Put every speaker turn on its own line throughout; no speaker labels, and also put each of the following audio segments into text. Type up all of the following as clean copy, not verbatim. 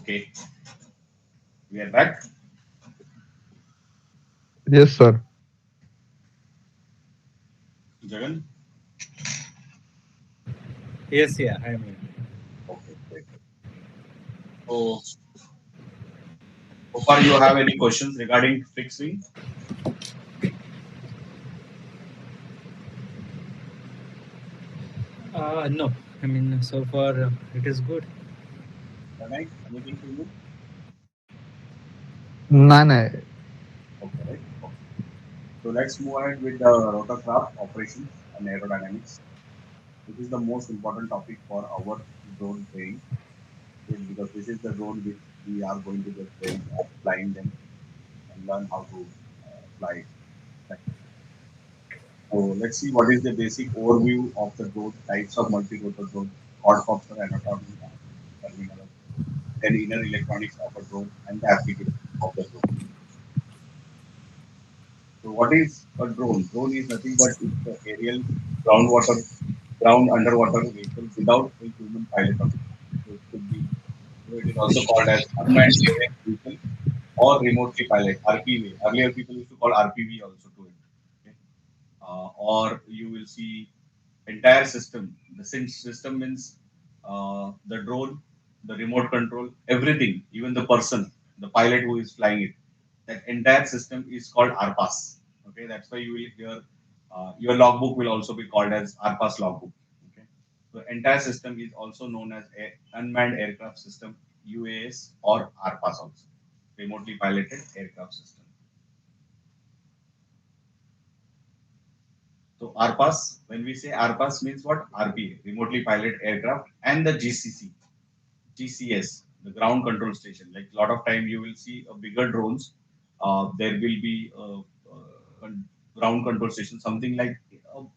Okay, we are back.
Yes, sir.
Jagan?
Yes, yeah, I am here.
Okay, great. So, so far you have any questions regarding fixed wing?
No, I mean, so far it is good.
Pranay, anything to you?
Nine. I-
Okay, right. Okay. So let's move ahead with the rotorcraft operations and aerodynamics. This is the most important topic for our drone training, okay, because this is the drone which we are going to get trained of flying them and learn how to fly. Right. So let's see what is the basic overview of the drone, types of multi-rotor drone, quadcopter, anatomy, terminology, then inner electronics of a drone, and the application of the drone. So what is a drone? Drone is nothing but it's an aerial, groundwater, ground underwater vehicle without a human pilot on it. So it could be, it is also called as unmanned aerial vehicle or remotely pilot, RPV. Earlier people used to call RPV also to it. Okay? Or you will see entire system. The system means the drone, the remote control, everything, even the person, the pilot who is flying it. That entire system is called RPAS. Okay, that's why you will hear your logbook will also be called as RPAS logbook. Okay, so entire system is also known as unmanned aircraft system (UAS) or RPAS also, remotely piloted aircraft system. So RPAS, when we say RPAS means what? RPA, remotely piloted aircraft, and the GCC, GCS, the ground control station. Like a lot of time you will see a bigger drones. There will be ground control station, something like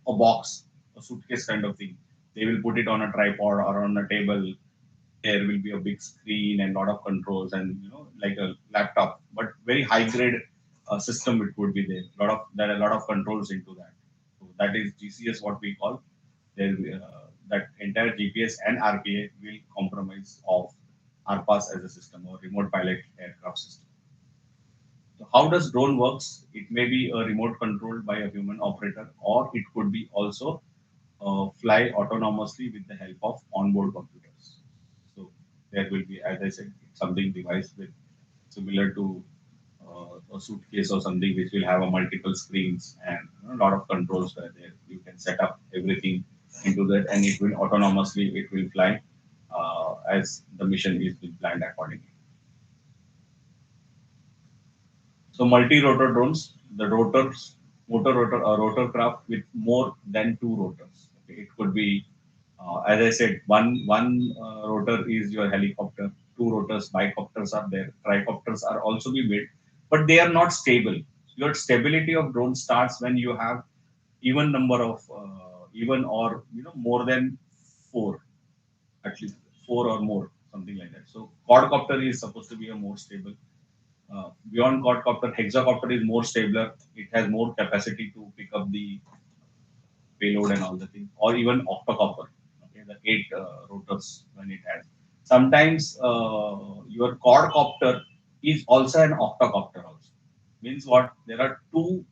a box, a suitcase kind of thing. They will put it on a tripod or on a table. There will be a big screen and lot of controls and like a laptop, but very high grade system it would be there. There are a lot of controls into that. So that is GCS what we call. There that entire GPS and RPA will compromise of RPAS as a system or remote pilot aircraft system. So how does drone works? It may be a remote controlled by a human operator, or it could be also fly autonomously with the help of onboard computers. So there will be, as I said, something device with similar to a suitcase or something which will have a multiple screens and a lot of controls where there you can set up everything into that and it will autonomously it will fly as the mission is being planned accordingly. So multi-rotor drones, the rotors, rotorcraft with more than two rotors. Okay, it could be, as I said, one rotor is your helicopter. Two rotors, bicopters are there. Tricopters are also be made, but they are not stable. Your stability of drone starts when you have even number of even or more than four, at least four or more, something like that. So quadcopter is supposed to be a more stable. Beyond quadcopter, hexacopter is more stabler. It has more capacity to pick up the payload and all the things, or even octocopter. Okay, the eight rotors when it has. Sometimes your quadcopter is also an octocopter. Also means what? There are two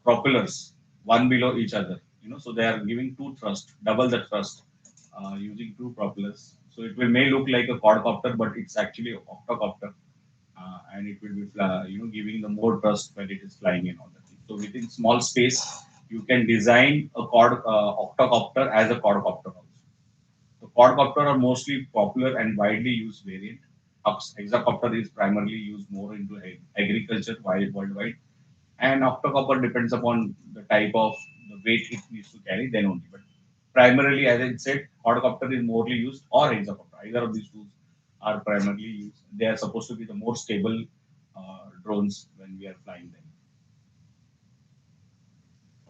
propellers, one below each other. So they are giving two thrust, double the thrust, using two propellers. So it will may look like a quadcopter, but it's actually an octocopter, and it will be giving the more thrust when it is flying in all the thing. So within small space, you can design a octocopter as a quadcopter also. So quadcopter are mostly popular and widely used variant. Hexacopter is primarily used more into agriculture worldwide, and octocopter depends upon the type of the weight it needs to carry then only. But primarily, as I said, quadcopter is morely used or hexacopter. Either of these two are primarily used. They are supposed to be the more stable drones when we are flying them.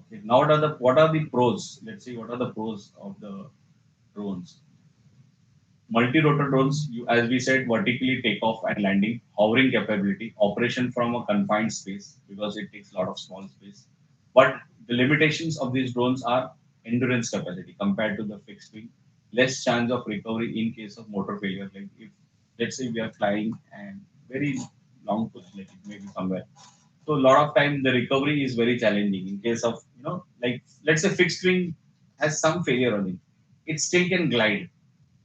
Okay. Now, what are the pros? Let's see what are the pros of the drones. Multi-rotor drones, as we said, vertically takeoff and landing, hovering capability, operation from a confined space because it takes a lot of small space. But the limitations of these drones are endurance capacity compared to the fixed wing, less chance of recovery in case of motor failure. Like if let's say we are flying and very long push, like it may be somewhere. So a lot of time the recovery is very challenging in case of like let's say fixed wing has some failure on it. It still can glide,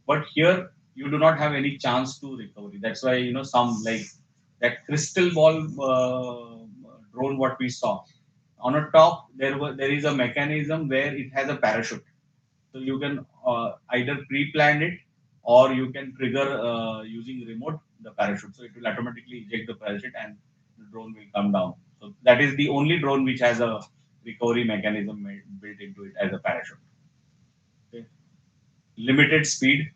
but here you do not have any chance to recovery. That's why some like that crystal ball drone what we saw on a top there is a mechanism where it has a parachute, so you can either pre-plan it or you can trigger using remote the parachute. So it will automatically eject the parachute and the drone will come down. So that is the only drone which has a recovery mechanism built into it as a parachute. Okay. Limited speed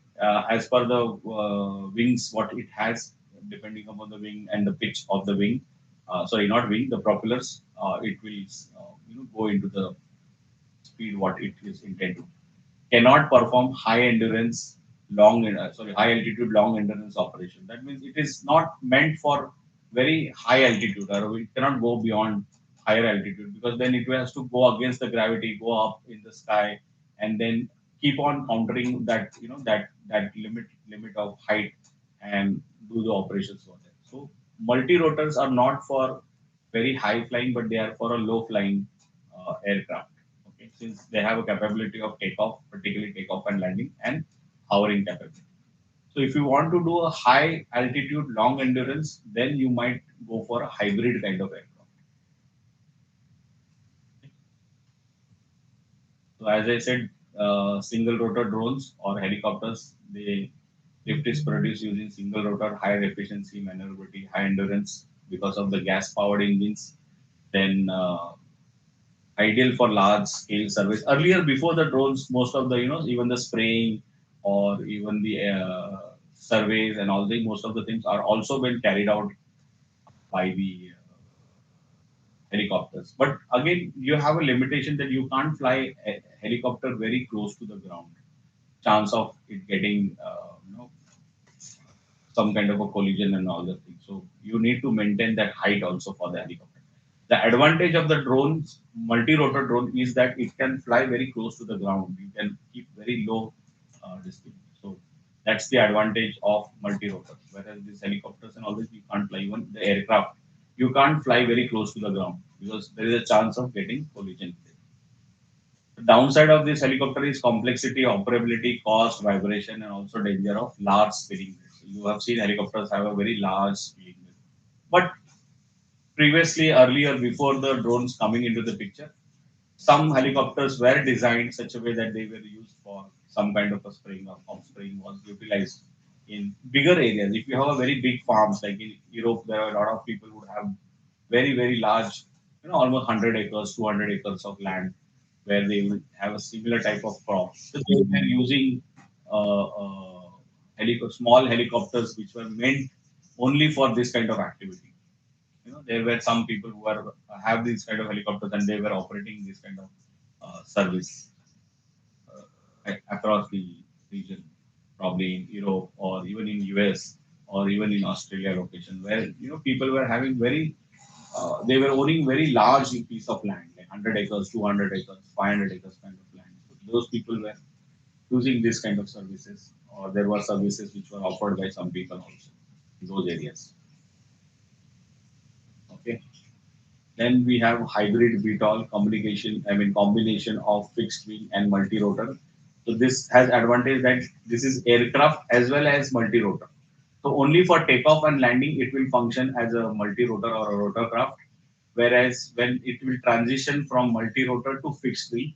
as per the wings what it has, depending upon the wing and the pitch of the wing. Sorry, not wing, the propellers. It will go into the speed what it is intended. Cannot perform high endurance high altitude long endurance operation. That means it is not meant for very high altitude, or it cannot go beyond higher altitude, because then it has to go against the gravity, go up in the sky, and then keep on countering that that limit of height and do the operations for that. So multi rotors are not for very high flying, but they are for a low flying aircraft. Okay, since they have a capability of takeoff, particularly takeoff and landing, and hovering capability. So if you want to do a high altitude, long endurance, then you might go for a hybrid kind of aircraft. So as I said, single rotor drones or helicopters, they lift is produced using single rotor, higher efficiency, maneuverability, high endurance because of the gas powered engines. Then ideal for large scale surveys. Earlier, before the drones, most of the even the spraying or even the surveys and all the most of the things are also been carried out by the helicopters. But again, you have a limitation that you can't fly a helicopter very close to the ground. Chance of it getting some kind of a collision and all the things. So you need to maintain that height also for the helicopter. The advantage of the drones, multi-rotor drone, is that it can fly very close to the ground. You can keep very low distance. So that's the advantage of multi-rotor. Whereas these helicopters and all this, you can't fly. Even the aircraft, you can't fly very close to the ground because there is a chance of getting collision. The downside of this helicopter is complexity, operability, cost, vibration, and also danger of large spinning wheels. You have seen helicopters have a very large spinning wheel. But previously, earlier, before the drones coming into the picture, some helicopters were designed such a way that they were used for some kind of a spraying or pump spraying was utilized in bigger areas. If you have a very big farms, like in Europe, there are a lot of people who have very, very large, almost 100 acres, 200 acres of land where they will have a similar type of crop. So they were using small helicopters which were meant only for this kind of activity. There were some people who are have these kind of helicopters and they were operating this kind of service across the region, probably in Europe or even in US or even in Australia location, where people were having they were owning very large piece of land, like 100 acres, 200 acres, 500 acres kind of land. So those people were using this kind of services, or there were services which were offered by some people also in those areas. Okay. Then we have hybrid VTOL communication, I mean combination of fixed wing and multi-rotor. So this has advantage that this is aircraft as well as multi-rotor. So only for takeoff and landing it will function as a multi-rotor or a rotorcraft, whereas when it will transition from multi-rotor to fixed wing,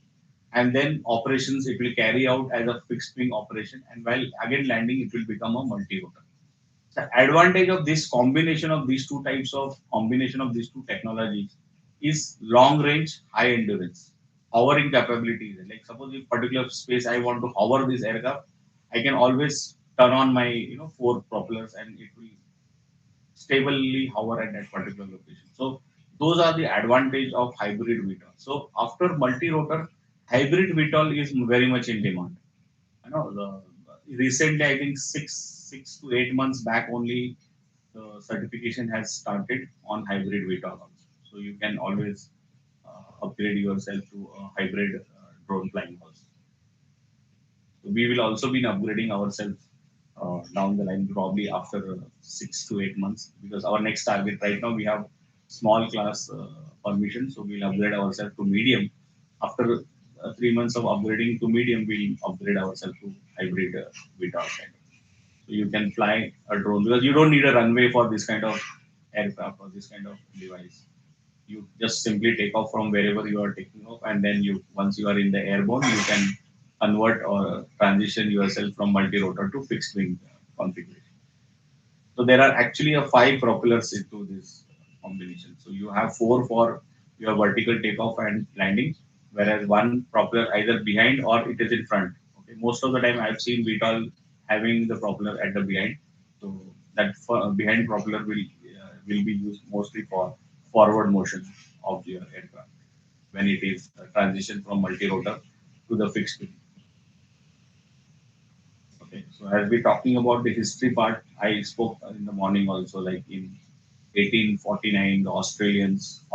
and then operations it will carry out as a fixed wing operation, and while again landing it will become a multi-rotor. The advantage of this combination of these two types of combination of these two technologies is long range, high endurance, hovering capabilities. Like suppose in particular space I want to hover this aircraft, I can always turn on my four propellers and it will stably hover at that particular location. So those are the advantage of hybrid VTOL. So after multi-rotor, hybrid VTOL is very much in demand. Recently, I think 6 to 8 months back only, the certification has started on hybrid VTOL also. So you can always upgrade yourself to a hybrid drone flying also. We will also be upgrading ourselves down the line, probably after 6 to 8 months, because our next target right now we have small class permission, so we'll upgrade ourselves to medium. After 3 months of upgrading to medium, we'll upgrade ourselves to hybrid VTOL kind of. So you can fly a drone because you don't need a runway for this kind of aircraft or this kind of device. You just simply take off from wherever you are taking off, and then you once you are in the airborne, you can convert or transition yourself from multi-rotor to fixed wing configuration. So there are actually five propellers into this combination. So you have four for your vertical takeoff and landing, whereas one propeller either behind or it is in front. Okay, most of the time I've seen VTOL having the propeller at the behind. So that behind propeller will be used mostly for forward motion of your aircraft when it is a transition from multi-rotor to the fixed wing. Okay, so as we're talking about the history part, I spoke in the morning also, like in 1849, the Austrians,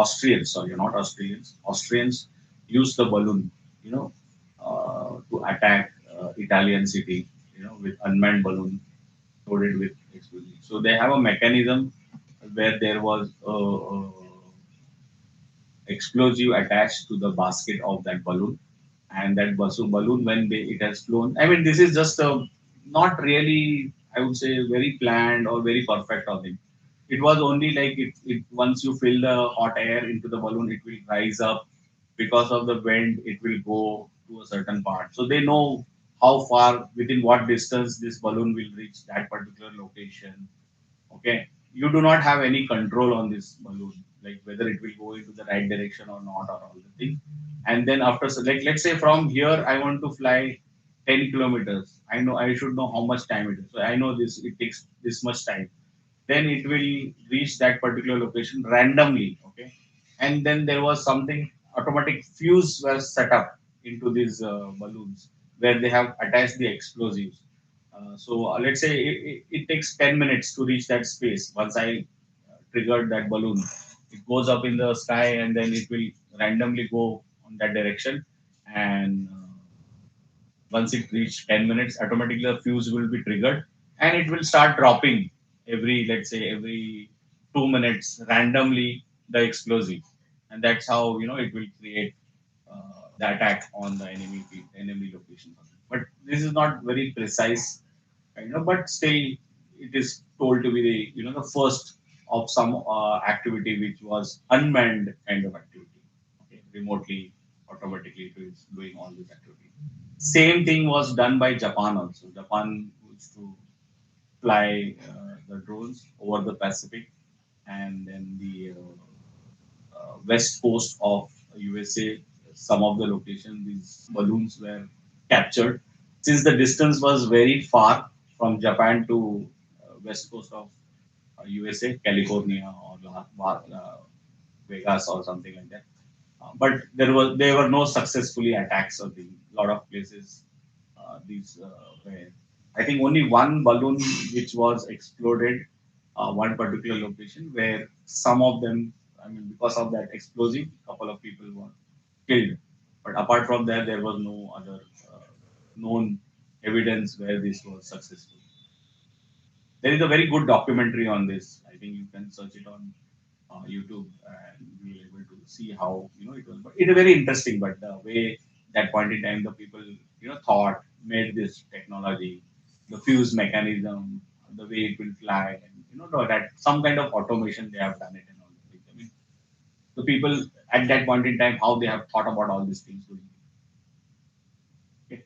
sorry, not Australians, Austrians used the balloon, to attack Italian city, with unmanned balloon loaded with explosives. So they have a mechanism where there was a explosive attached to the basket of that balloon, and that balloon when it has flown. I mean, this is just not really, I would say, very planned or very perfect of it. It was only like it once you fill the hot air into the balloon, it will rise up. Because of the wind, it will go to a certain part. So they know how far, within what distance this balloon will reach that particular location. Okay, you do not have any control on this balloon, like whether it will go into the right direction or not, or all the things. And then after, so like let's say from here I want to fly 10 kilometers, I know I should know how much time it is, so I know this it takes this much time. Then it will reach that particular location randomly. Okay, and then there was something, automatic fuse was set up into these balloons where they have attached the explosives. So let's say it takes 10 minutes to reach that space. Once I triggered that balloon, it goes up in the sky and then it will randomly go on that direction. And once it reaches 10 minutes, automatically the fuse will be triggered and it will start dropping let's say, every 2 minutes randomly the explosive. And that's how, it will create the attack on the enemy location. But this is not very precise, but still it is told to be the, the first of some activity which was unmanned kind of activity. Okay, remotely, automatically it is doing all this activity. Same thing was done by Japan also. Japan used to fly the drones over the Pacific, and then the west coast of USA, some of the locations, these balloons were captured. Since the distance was very far from Japan to west coast of USA, California or Vegas or something like that. But there were no successfully attacks of the lot of places. These were, I think, only one balloon which was exploded, one particular location where some of them, I mean, because of that explosive, couple of people were killed. But apart from that, there was no other known evidence where this was successful. There is a very good documentary on this. I think you can search it on YouTube and you'll be able to see how, it was. But it is very interesting. But the way that point in time the people, thought, made this technology, the fuse mechanism, the way it will fly, and that some kind of automation they have done it and all. I mean, the people at that point in time, how they have thought about all these things. Okay.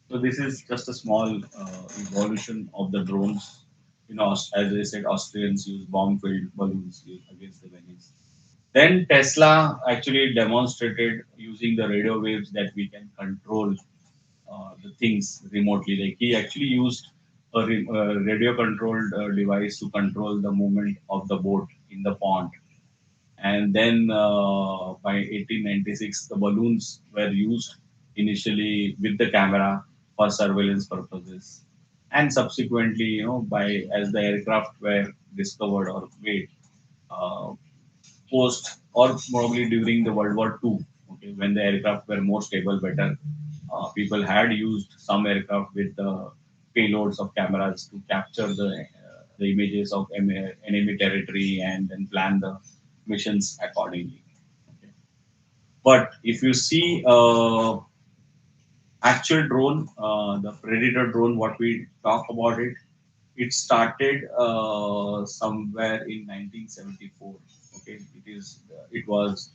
So this is just a small evolution of the drones. As I said, Austrians use bomb-filled balloons against the Venice. Then Tesla actually demonstrated using the radio waves that we can control the things remotely. Like he actually used a radio-controlled device to control the movement of the boat in the pond. And then by 1896, the balloons were used initially with the camera for surveillance purposes. And subsequently, by as the aircraft were discovered or made, uh, post or probably during the World War II, okay, when the aircraft were more stable, better. People had used some aircraft with payloads of cameras to capture the images of enemy territory and then plan the missions accordingly. Okay. But if you see actual drone, the Predator drone, what we talk about it, it started somewhere in 1974. Okay, it was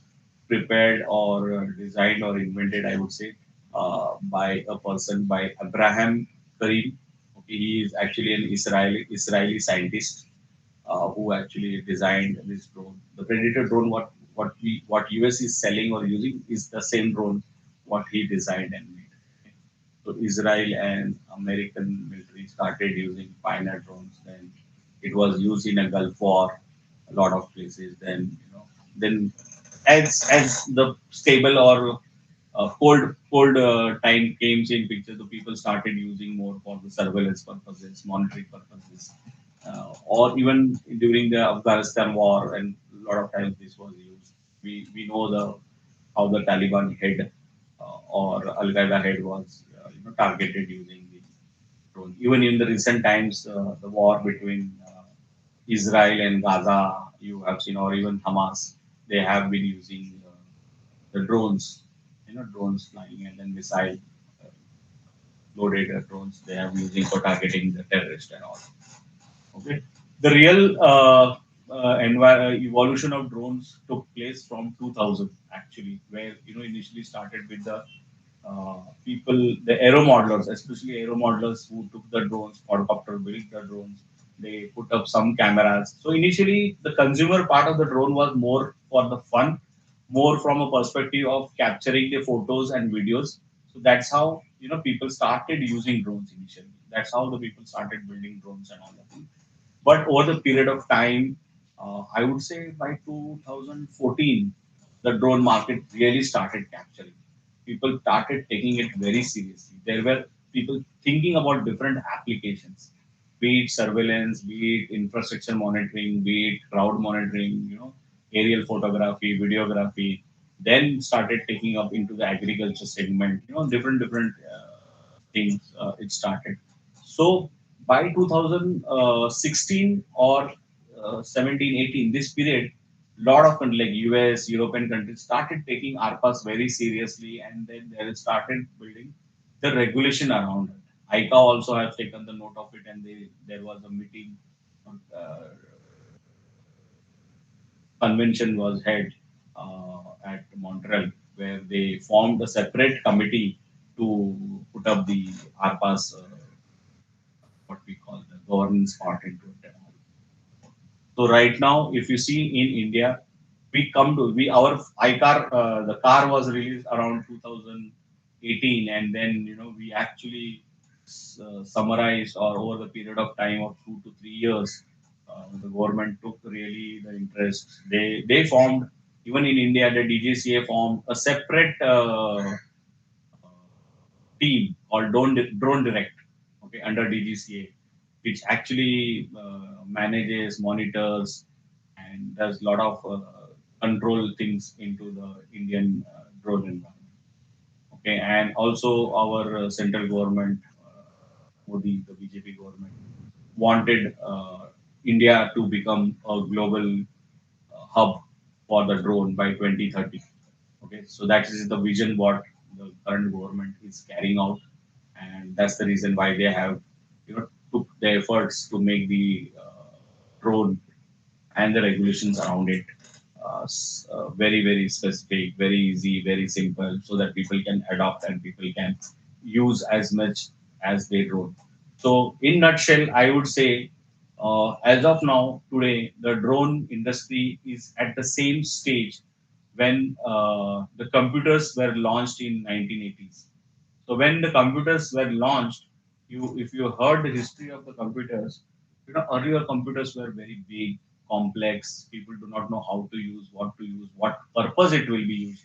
prepared or designed or invented, I would say, by a person by Abraham Karim. Okay, he is actually an Israeli scientist who actually designed this drone. The Predator drone, what US is selling or using is the same drone what he designed and made. Okay. So Israel and American military started using Pioneer drones. Then it was used in a Gulf War, a lot of places. Then as the stable or cold time came in picture, the people started using more for the surveillance purposes, monitoring purposes, or even during the Afghanistan war, and a lot of times this was used. We know the how the Taliban head or Al Qaeda head was targeted using the drone. Even in the recent times, the war between Israel and Gaza, you have seen, or even Hamas, they have been using the drones, drones flying and then missile uh, loaded drones they are using for targeting the terrorist and all. Okay, the real evolution of drones took place from 2000 actually, where initially started with the people, the aero modelers, especially aero modelers who took the drones, quadcopter built the drones. They put up some cameras. So initially, the consumer part of the drone was more for the fun, more from a perspective of capturing the photos and videos. So that's how people started using drones initially. That's how the people started building drones and all that. But over the period of time, I would say by 2014, the drone market really started capturing. People started taking it very seriously. There were people thinking about different applications, be it surveillance, be it infrastructure monitoring, be it crowd monitoring, aerial photography, videography. Then started taking up into the agriculture segment, different things it started. So by 2016 or 17, 18, this period, lot of countries like US, European countries started taking ARPAs very seriously, and then they started building the regulation around it. ICA also have taken the note of it, and there was a meeting, uh, convention was held at Montreal, where they formed a separate committee to put up the ARPAs, what we call the governance part into it. So right now, if you see in India, we come to we our iCar, the car was released around 2018, and then we actually summarized, or over the period of time of 2 to 3 years, the government took really the interest. They formed, even in India, the DGCA formed a separate team called Drone Direct, okay, under DGCA, which actually manages, monitors, and does a lot of control things into the Indian drone environment. Okay, and also our central government, Modi, the BJP government, wanted India to become a global hub for the drone by 2030. Okay, so that is the vision what the current government is carrying out, and that's the reason why they have took the efforts to make the drone and the regulations around it very specific, very easy, very simple, so that people can adopt and people can use as much as they drone. So in nutshell, I would say, as of now, today, the drone industry is at the same stage when the computers were launched in 1980s. So when the computers were launched, if you heard the history of the computers, earlier computers were very big, complex. People do not know how to use, what to use, what purpose it will be used.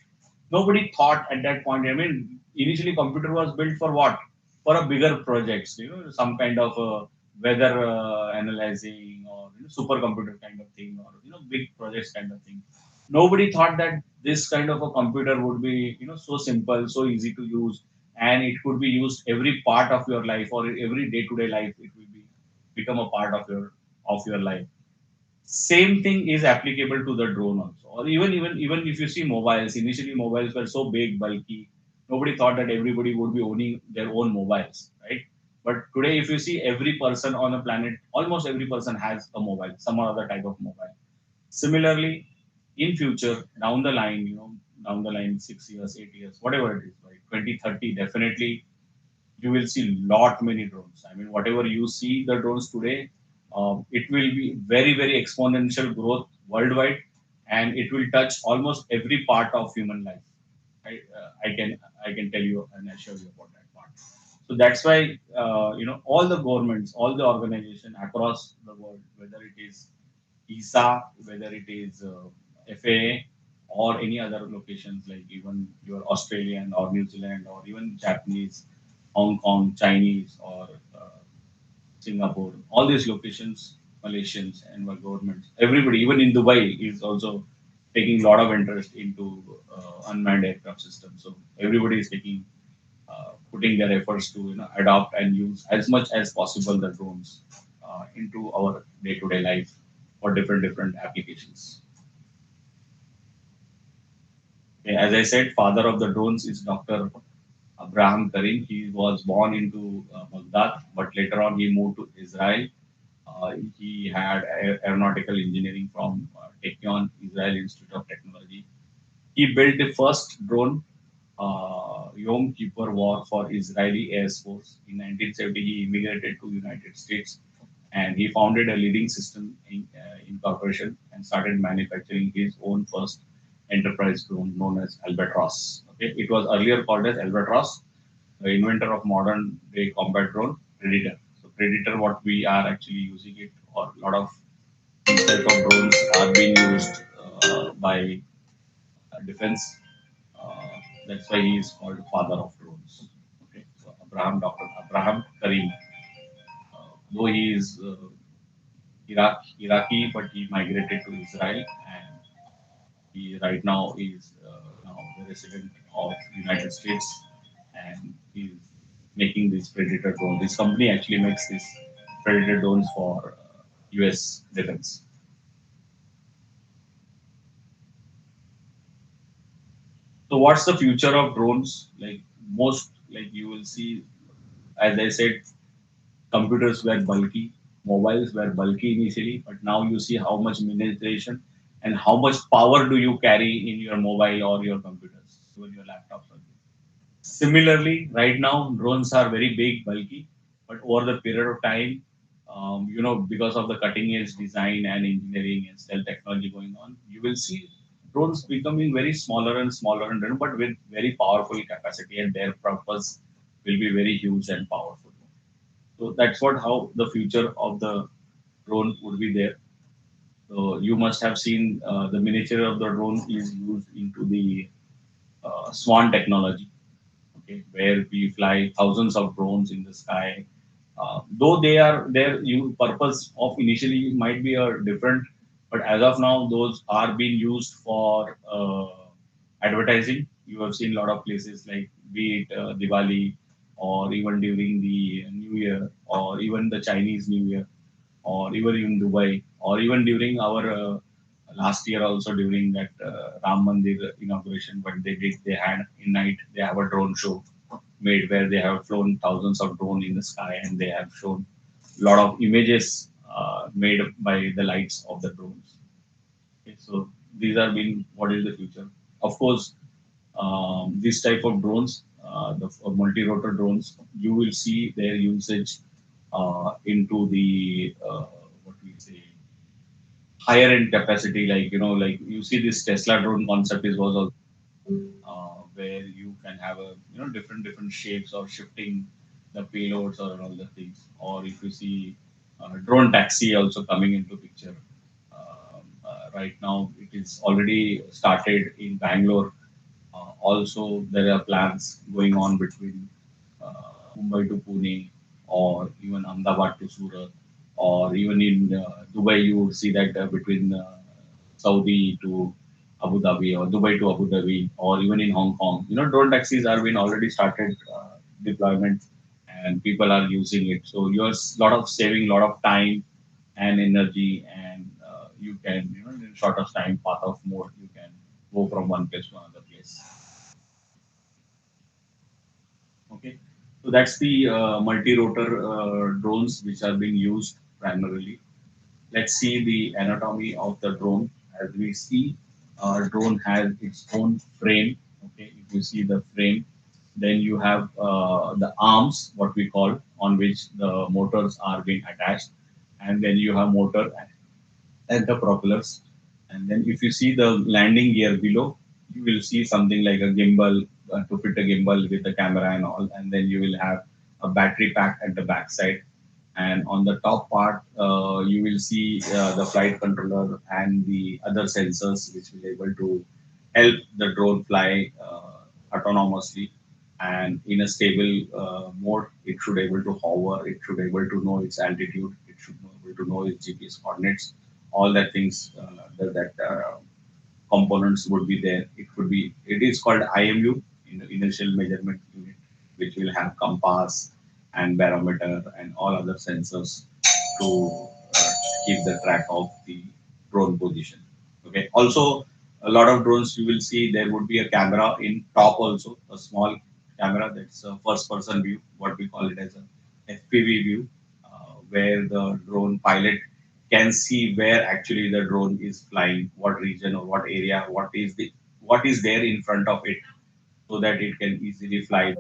Nobody thought at that point. I mean, initially computer was built for what? For a bigger projects, some kind of weather analyzing, or supercomputer kind of thing, or big projects kind of thing. Nobody thought that this kind of a computer would be so simple, so easy to use, and it could be used every part of your life or every day-to-day life. It will be become a part of your life. Same thing is applicable to the drone also. Or even if you see mobiles, initially mobiles were so big, bulky. Nobody thought that everybody would be owning their own mobiles, right? But today, if you see every person on a planet, almost every person has a mobile, some other type of mobile. Similarly, in future, down the line, down the line, 6 years, 8 years, whatever it is, right? 2030, definitely you will see lot many drones. I mean, whatever you see the drones today, it will be very, very exponential growth worldwide, and it will touch almost every part of human life. I can tell you and assure you about that part. So that's why all the governments, all the organization across the world, whether it is ESA, whether it is FAA, or any other locations like even your Australian or New Zealand or even Japanese, Hong Kong, Chinese, or Singapore, all these locations, Malaysians and our governments, everybody, even in Dubai, is also taking a lot of interest into unmanned aircraft systems. So everybody is putting their efforts to adopt and use as much as possible the drones into our day-to-day life for different applications. Okay, as I said, father of the drones is Dr. Abraham Karim. He was born into Baghdad, but later on he moved to Israel. He had aeronautical engineering from Technion, Israel Institute of Technology. He built the first drone, Yom Kippur War for Israeli Air Force. In 1970, he immigrated to United States, and he founded a leading system incorporation and started manufacturing his own first enterprise drone known as Albatross. Okay, it was earlier called as Albatross, the inventor of modern day combat drone Predator. So Predator, what we are actually using it, or a lot of these type of drones are being used by defense. Uh, that's why he is called father of drones. Okay, so Dr. Abraham Karim, though he is Iraqi, but he migrated to Israel, and he right now is now the resident of United States, and he's making this Predator drone. This company actually makes this Predator drones for U.S. defense. So, what's the future of drones? Like most, like you will see, as I said, computers were bulky, mobiles were bulky initially, but now you see how much miniaturization and how much power do you carry in your mobile or your computers, even your laptops. Similarly, right now drones are very big, bulky, but over the period of time, because of the cutting edge design and engineering and stealth technology going on, you will see drones becoming very smaller and smaller, and but with very powerful capacity, and their purpose will be very huge and powerful. So that's what how the future of the drone would be there. So you must have seen the miniature of the drone is used into the Swan technology, okay, where we fly thousands of drones in the sky. Though they are their purpose of initially might be a different, but as of now, those are being used for advertising. You have seen a lot of places like be it Diwali, or even during the New Year, or even the Chinese New Year, or even in Dubai, or even during our last year also during that Ram Mandir inauguration. But they had in night they have a drone show made where they have flown thousands of drones in the sky, and they have shown a lot of images made by the lights of the drones. Okay, so these are being what is the future. Of course, this type of drones, the multi-rotor drones, you will see their usage into the what we say higher end capacity. Like like you see this Tesla drone concept is was also where you can have a different shapes or shifting the payloads or all the things. Or if you see drone taxi also coming into picture. Right now, it is already started in Bangalore. Also, there are plans going on between Mumbai to Pune, or even Ahmedabad to Surat, or even in Dubai, you would see that between Saudi to Abu Dhabi or Dubai to Abu Dhabi or even in Hong Kong. Drone taxis are been already started deployment and people are using it. So you're lot of saving lot of time and energy and you can, in shortest time path of mode, you can go from one place to another place. Okay. So that's the multi-rotor drones which are being used primarily. Let's see the anatomy of the drone. As we see, drone has its own frame. Okay, if you see the frame, then you have the arms, what we call, on which the motors are being attached, and then you have motor and the propellers. And then if you see the landing gear below, you will see something like a gimbal to fit a gimbal with the camera and all. And then you will have a battery pack at the back side. And on the top part, you will see the flight controller and the other sensors which will able to help the drone fly autonomously and in a stable mode. It should able to hover. It should able to know its altitude. It should be able to know its GPS coordinates. All that things that components would be there. It is called IMU, initial measurement unit, which will have compass and barometer and all other sensors to keep the track of the drone position. Okay. Also, a lot of drones you will see there would be a camera in top also, a small camera that's a first person view, what we call it as a FPV view, where the drone pilot can see where actually the drone is flying, what region or what area, what is there in front of it, so that it can easily fly.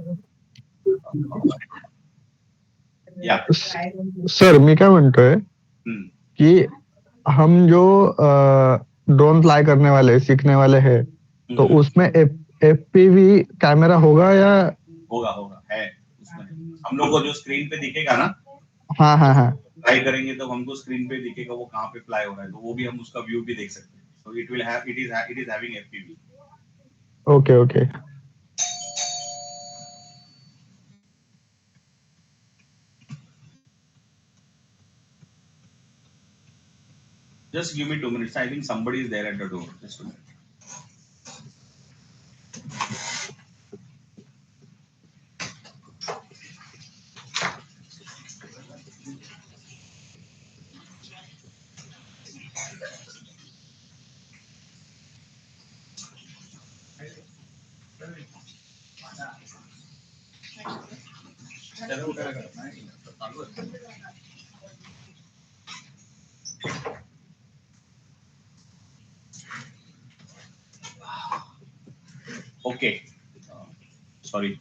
Yeah.
Sir मी काय म्हणतोय
Hmm.
कि हम जो drone fly करने वाले सीखने वाले हैं तो
Hmm.
उसमें एफपीवी कैमरा होगा या
होगा होगा है उसमें। हम लोग को जो स्क्रीन पे दिखेगा ना,
हाँ हाँ हाँ
फ्लाई करेंगे तो हमको स्क्रीन पे दिखेगा वो कहाँ पे फ्लाई हो रहा है, तो वो भी हम उसका व्यू भी देख सकते हैं। So it is having FPV.
Okay okay
just give me 2 minutes, I think somebody is there at the door, just a minute। Okay, uh, sorry।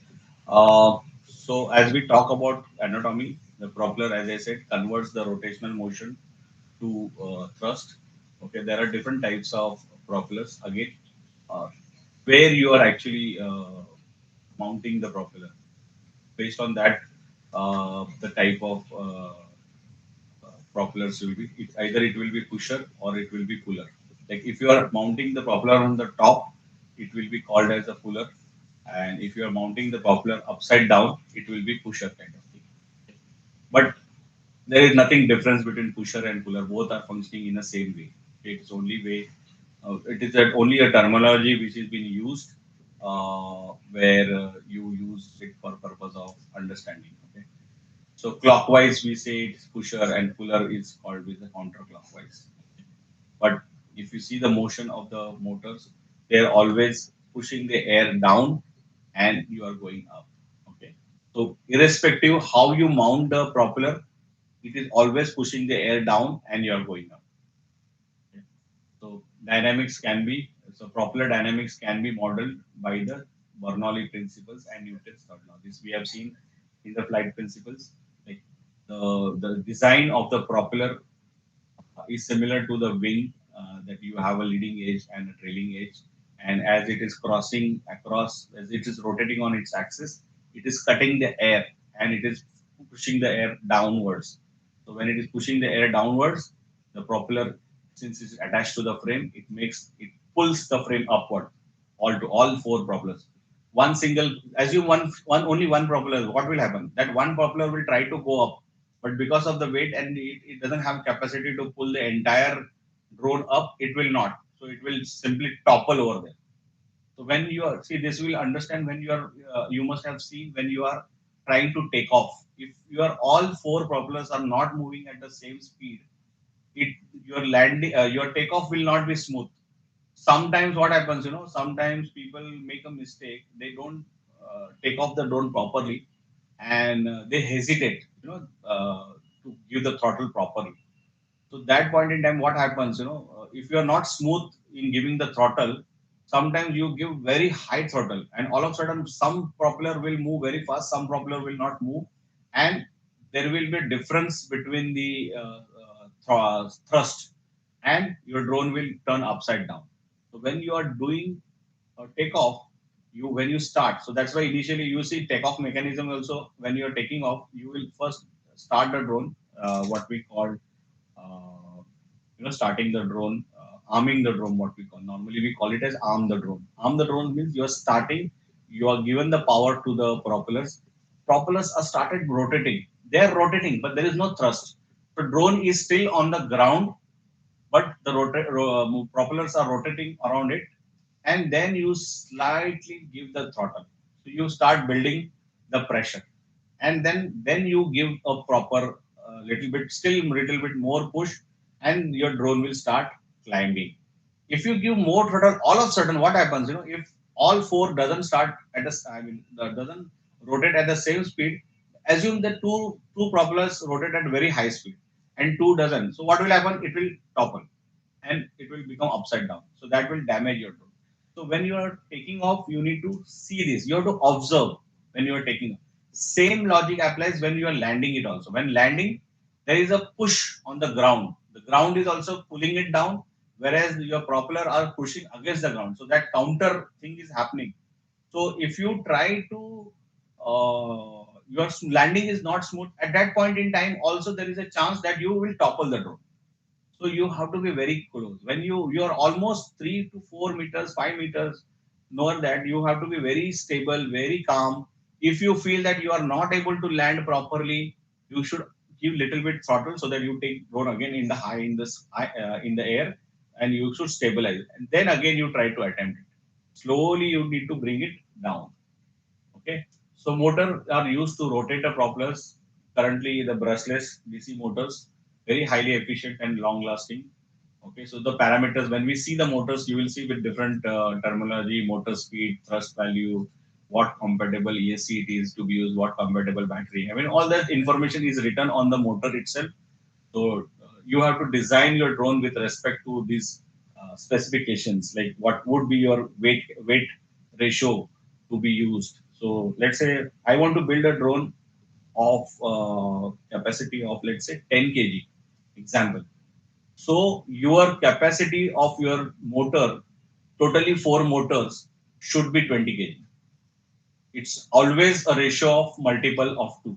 So as we talk about anatomy, the propeller, as I said, converts the rotational motion to thrust. Okay, there are different types of propellers. Again, uh, where you are actually mounting the propeller. Based on that, the type of propellers will be. Either it will be pusher or it will be puller. Like if you are mounting the propeller on the top, it will be called as a puller, and if you are mounting the propeller upside down, it will be pusher kind of thing. But there is nothing difference between pusher and puller. Both are functioning in the same way. It is only way. It is only a terminology which is being used where you use it for purpose of understanding. Okay. So clockwise we say it's pusher and puller is called with the counterclockwise. But if you see the motion of the motors, they are always pushing the air down and you are going up. Okay. So irrespective how you mount the propeller, it is always pushing the air down and you are going up. Okay. So propeller dynamics can be modeled by the Bernoulli principles and Newton's third law. This we have seen in the flight principles. Like the design of the propeller is similar to the wing, that you have a leading edge and a trailing edge, and as it is crossing across, as it is rotating on its axis, it is cutting the air and it is pushing the air downwards. So when it is pushing the air downwards, the propeller, since it's attached to the frame, it pulls the frame upward, all four propellers. One single, assume one only one propeller, what will happen? That one propeller will try to go up, but because of the weight and it doesn't have capacity to pull the entire drone up, it will not. So it will simply topple over there. So when you are, see, this will understand when you are, you must have seen when you are trying to take off. If your all four propellers are not moving at the same speed, it your landing, your takeoff will not be smooth. Sometimes what happens, sometimes people make a mistake. They don't take off the drone properly, and they hesitate, to give the throttle properly. So that point in time, what happens, if you are not smooth in giving the throttle, sometimes you give very high throttle, and all of a sudden some propeller will move very fast, some propeller will not move, and there will be a difference between the thrust, and your drone will turn upside down. So when you are doing takeoff, when you start, so that's why initially you see takeoff mechanism also. When you are taking off, you will first start the drone, what we call starting the drone, arming the drone, what we call. Normally we call it as arm the drone. Arm the drone means you are starting, you are given the power to the propellers. Propellers are started rotating. They are rotating, but there is no thrust. The drone is still on the ground, but the propellers are rotating around it, and then you slightly give the throttle. So you start building the pressure, and then you give a proper little bit, still little bit more push, and your drone will start climbing. If you give more throttle, all of a sudden what happens? If all four doesn't start at a, doesn't rotate at the same speed, assume that two propellers rotate at very high speed, and two doesn't. So what will happen? It will topple, and it will become upside down. So that will damage your drone. So when you are taking off, you need to see this. You have to observe when you are taking off. Same logic applies when you are landing it also. When landing, there is a push on the ground. The ground is also pulling it down, whereas your propeller are pushing against the ground. So that counter thing is happening. So if you try to, your landing is not smooth, at that point in time, also there is a chance that you will topple the drone. So you have to be very close. When you are almost 3 to 4 meters, 5 meters, know that you have to be very stable, very calm. If you feel that you are not able to land properly, you should give little bit throttle so that you take drone again in the high in the air, and you should stabilize. And then again you try to attempt it. Slowly you need to bring it down. Okay. So motors are used to rotate the propellers. Currently, the brushless DC motors, very highly efficient and long lasting. Okay. So the parameters, when we see the motors, you will see with different terminology, motor speed, thrust value, what compatible ESC it is to be used, what compatible battery. I mean, all that information is written on the motor itself. So you have to design your drone with respect to these specifications, like what would be your weight ratio to be used. So let's say I want to build a drone of capacity of, let's say, 10 kg. Example. So your capacity of your motor, totally four motors, should be 20 kg. It's always a ratio of multiple of two.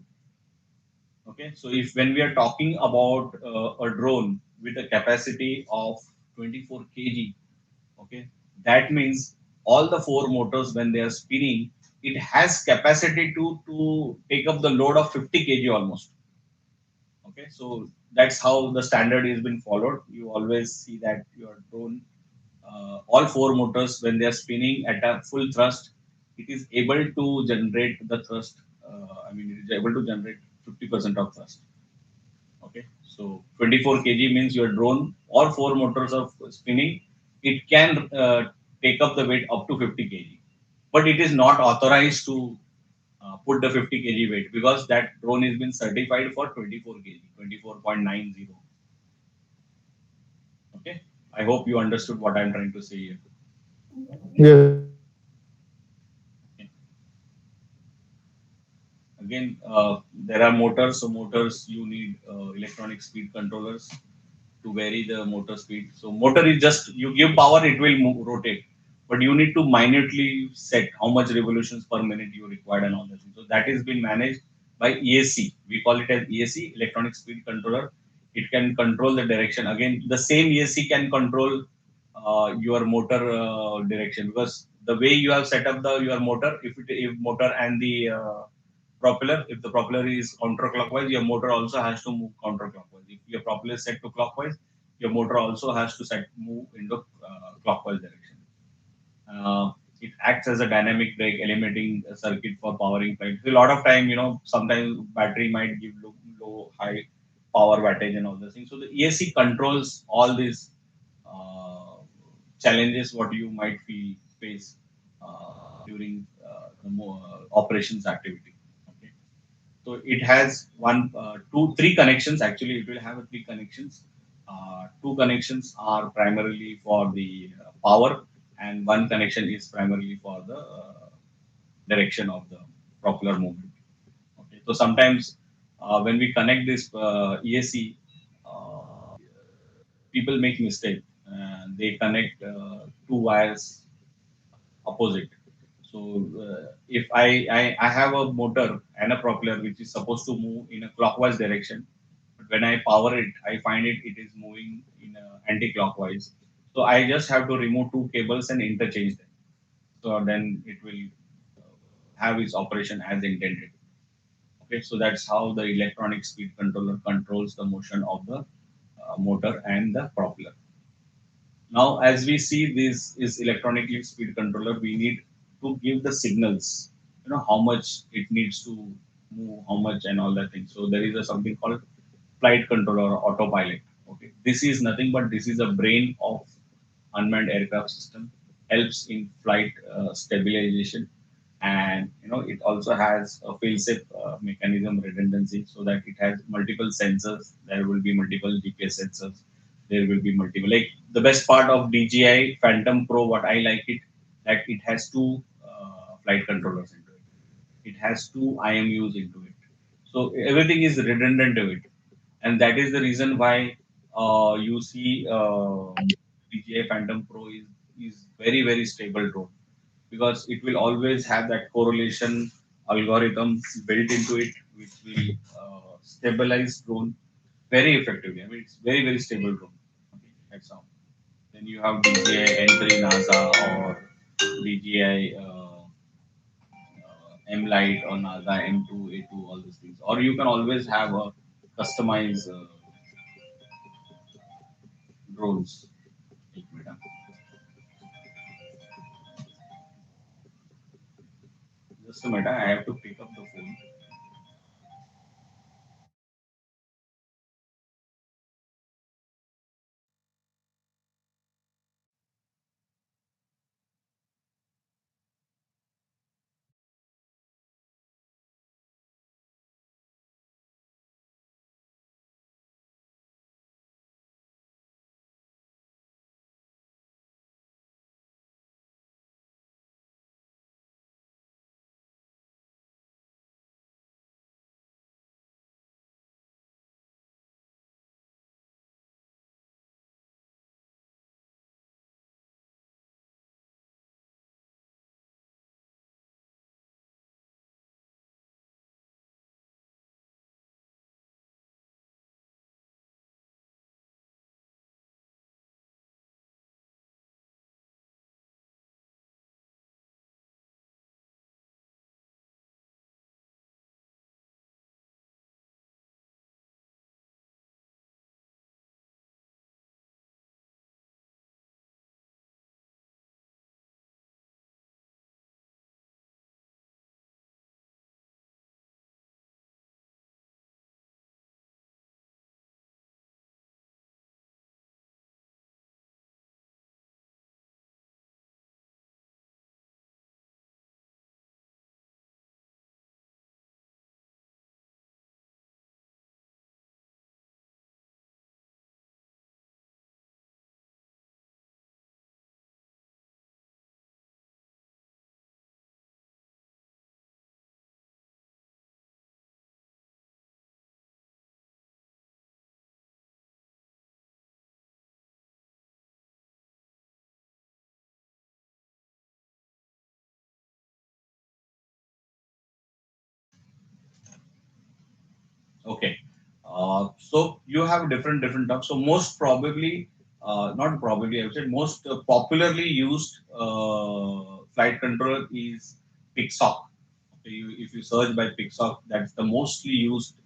Okay, so if when we are talking about a drone with a capacity of 24 kg, okay, that means all the four motors when they are spinning, it has capacity to take up the load of 50 kg almost. Okay, so that's how the standard has been followed. You always see that your drone, all four motors when they are spinning at a full thrust, it is able to generate the thrust. It is able to generate 50% of thrust. Okay, so 24 kg means your drone or four motors of spinning, it can take up the weight up to 50 kg, but it is not authorized to put the 50 kg weight because that drone has been certified for 24 kg, 24.90. Okay, I hope you understood what I'm trying to say here.
Yes, sir.
Okay. Again, there are motors. So motors, you need electronic speed controllers to vary the motor speed. So motor is just you give power, it will move, rotate, but you need to minutely set how much revolutions per minute you require and all that. So that is being managed by ESC. We call it as ESC, electronic speed controller. It can control the direction. Again, the same ESC can control your motor direction, because the way you have set up the your motor, if motor and the propeller, if the propeller is counterclockwise, your motor also has to move counterclockwise. If your propeller is set to clockwise, your motor also has to move into clockwise direction. It acts as a dynamic brake, eliminating a circuit for powering flight. So a lot of time, sometimes battery might give low, high power wattage and all those things. So the ESC controls all these uh, challenges what you might face during the operations activity. Okay. So it has three connections. Actually, it will have three connections. Two connections are primarily for the power, and one connection is primarily for the direction of the propeller movement. Okay. So sometimes when we connect this ESC, people make mistake. They connect two wires opposite. So if I have a motor and a propeller which is supposed to move in a clockwise direction, but when I power it, I find it is moving in a anti-clockwise. So I just have to remove two cables and interchange them. So then it will have its operation as intended. Okay, so that's how the electronic speed controller controls the motion of the motor and the propeller. Now, as we see this is electronically speed controller, we need to give the signals, how much it needs to move, how much and all that thing. So there is a something called flight controller or autopilot. Okay, this is nothing but this is a brain of unmanned aircraft system, helps in flight stabilization, and it also has a fail-safe mechanism redundancy, so that it has multiple sensors. There will be multiple GPS sensors. There will be multiple. Like the best part of DJI Phantom Pro, what I like it, that it has two flight controllers into it. It has two IMUs into it. So everything is redundant to it, and that is the reason why you see DJI Phantom Pro is very very stable drone, because it will always have that correlation algorithm built into it, which will stabilize drone very effectively. I mean, it's very very stable drone. Okay, that's how. Then you have DJI N3 NASA or DJI M Lite or NASA M2 A2, all these things. Or you can always have a customized drones. एक minute. Just a minute, I have to pick up the phone. Okay. So you have different terms. So most probably, not probably, I would say most popularly used flight controller is Pixoc. Okay, if you search by Pixoc, that's the mostly used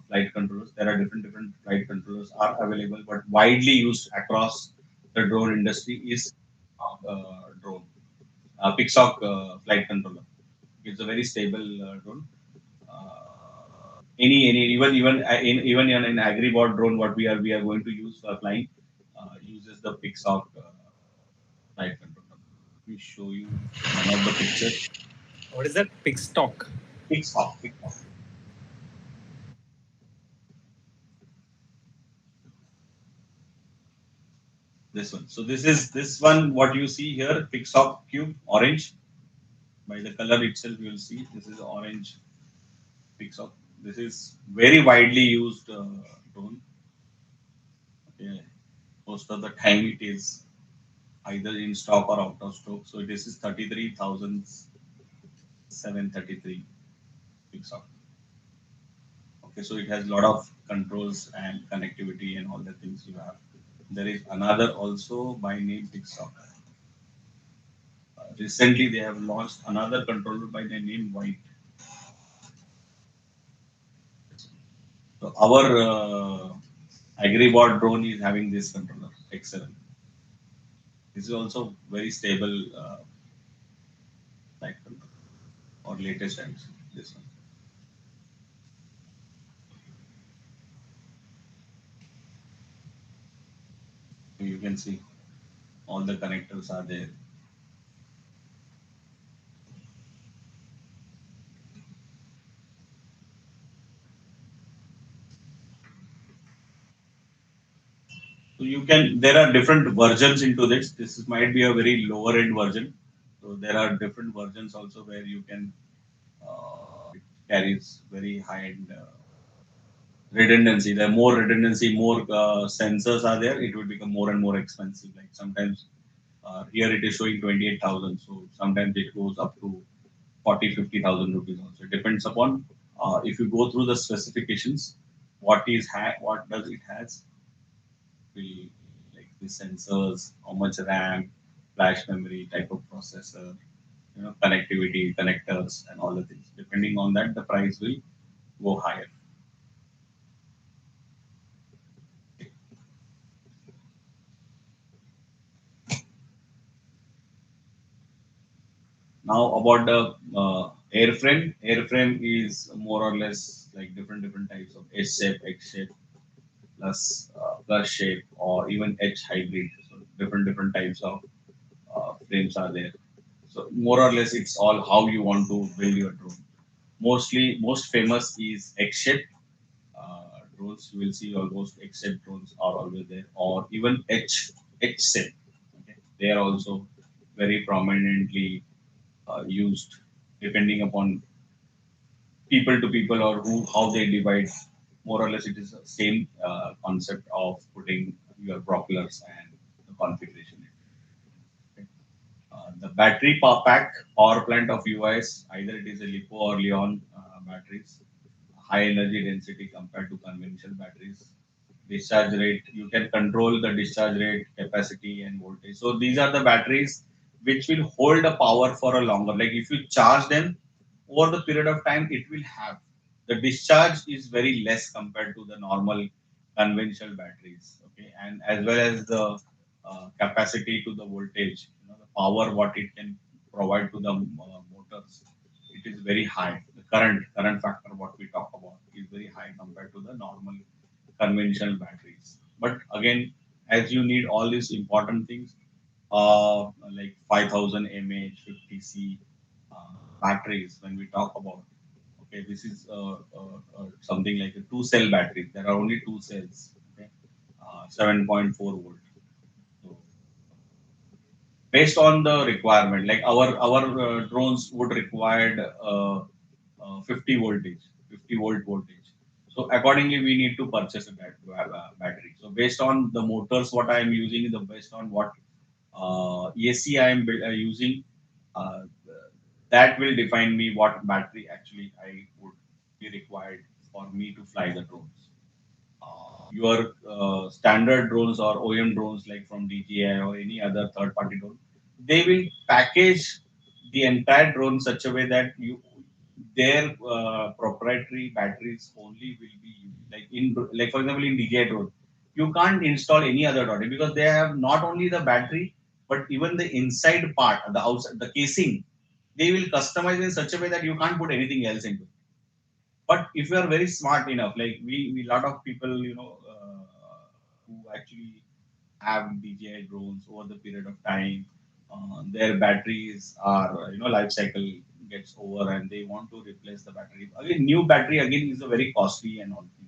flight controllers. There are different flight controllers are available, but widely used across the drone industry is drone, Pixoc flight controller. It's a very stable drone. Any even in an agribot drone, what we are going to use for flying uses the Pixoc flight controller. Let me show you one of the pictures.
What is that? Pig stock.
Pixoc. This one. So this one. What you see here, Pixoc cube, orange. By the color itself, you will see this is orange Pixoc. This is very widely used drone. Okay. Most of the time, it is either in stock or out of stock. So this is 33,733 Pixoc. Okay, so it has a lot of controls and connectivity and all the things you have. There is another also by name Pixoc. Recently, they have launched another controller by the name White. So our AgriBot drone is having this controller, X7. This is also very stable flight controller or latest times. This one. You can see all the connectors are there. So you can, there are different versions into this. This might be a very lower end version. So there are different versions also where you can, it carries very high end redundancy. The more redundancy, more sensors are there, it will become more and more expensive. Like sometimes here it is showing 28,000. So sometimes it goes up to 40, 50,000 rupees also. It depends upon if you go through the specifications, what does it has, will like the sensors, how much RAM, flash memory, type of processor, connectivity, connectors, and all the things. Depending on that, the price will go higher. Now about the airframe. Airframe is more or less like different types of S shape, X shape, plus shape, or even H hybrid. So different types of frames are there. So more or less, it's all how you want to build your drone. Most famous is X-shape drones. You will see almost X-shape drones are always there, or even H-shape. Okay? They are also very prominently used, depending upon people to people or who how they divide. More or less, it is the same concept of putting your propellers and the configuration. The battery power plant of UIS, either it is a LiPo or Leon batteries, high energy density compared to conventional batteries. Discharge rate, you can control the discharge rate, capacity, and voltage. So these are the batteries which will hold the power for a longer. Like if you charge them over the period of time, it will have the discharge is very less compared to the normal conventional batteries. Okay, and as well as the capacity to the voltage, the power what it can provide to the motors, it is very high. The current factor what we talk about is very high compared to the normal conventional batteries. But again, as you need all these important things, like 5000 mAh, 50C batteries, when we talk about, okay, this is something like a two cell battery. There are only two cells, okay, 7.4 volt. So based on the requirement, like our drones would require 50 volt voltage. So accordingly, we need to purchase a battery. So based on the motors, what I am using, the based on what AC I am using, uh, that will define me what battery actually I would be required for me to fly the drones. Your standard drones or OEM drones like from DJI or any other third party drone, they will package the entire drone such a way that their proprietary batteries only will be used. Like for example in DJI drone, you can't install any other drone because they have not only the battery, but even the inside part, the outside, the casing, they will customize in such a way that you can't put anything else into it. But if you are very smart enough, like we lot of people, who actually have DJI drones over the period of time, their batteries are, life cycle gets over and they want to replace the battery. Again, new battery again is a very costly and all thing.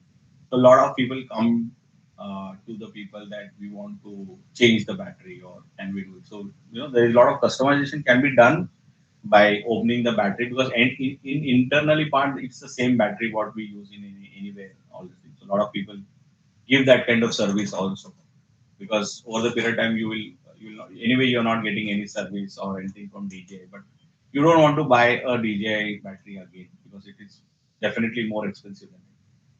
So a lot of people come to the people that we want to change the battery or can we do it. So, there is a lot of customization can be done by opening the battery because in internally part it's the same battery what we use in anywhere all these things. So a lot of people give that kind of service also because over the period of time you will not, anyway you're not getting any service or anything from DJI, but you don't want to buy a DJI battery again because it is definitely more expensive than it.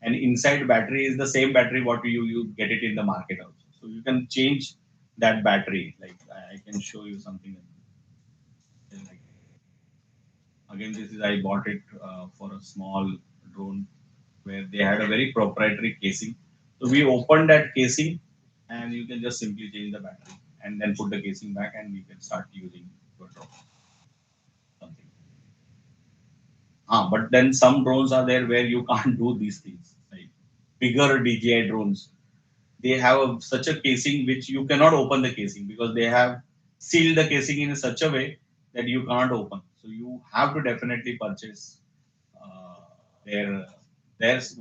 And inside battery is the same battery what you get it in the market also. So you can change that battery. Like I can show you something like again, this is I bought it for a small drone where they had a very proprietary casing. So we opened that casing and you can just simply change the battery and then put the casing back and you can start using your drone. Something. But then some drones are there where you can't do these things. Like bigger DJI drones, they have such a casing which you cannot open the casing because they have sealed the casing in such a way that you can't open. So you have to definitely purchase uh, their there's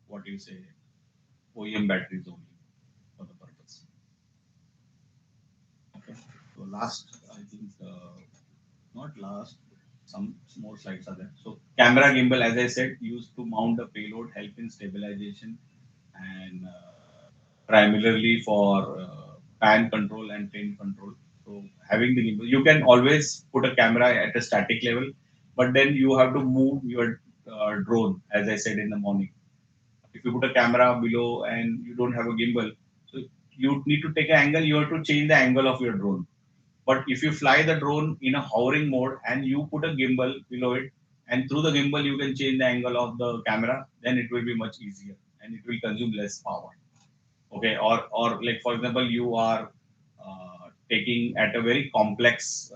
what do you say OEM batteries only for the purpose. Okay. So last, I think not last, some more slides are there. So camera gimbal, as I said, used to mount the payload, help in stabilization, and primarily for pan control and plane control. So having the gimbal, you can always put a camera at a static level, but then you have to move your drone, as I said in the morning. If you put a camera below and you don't have a gimbal, so you need to take an angle, you have to change the angle of your drone. But if you fly the drone in a hovering mode and you put a gimbal below it, and through the gimbal you can change the angle of the camera, then it will be much easier and it will consume less power. Okay, or like for example, you are taking at a very complex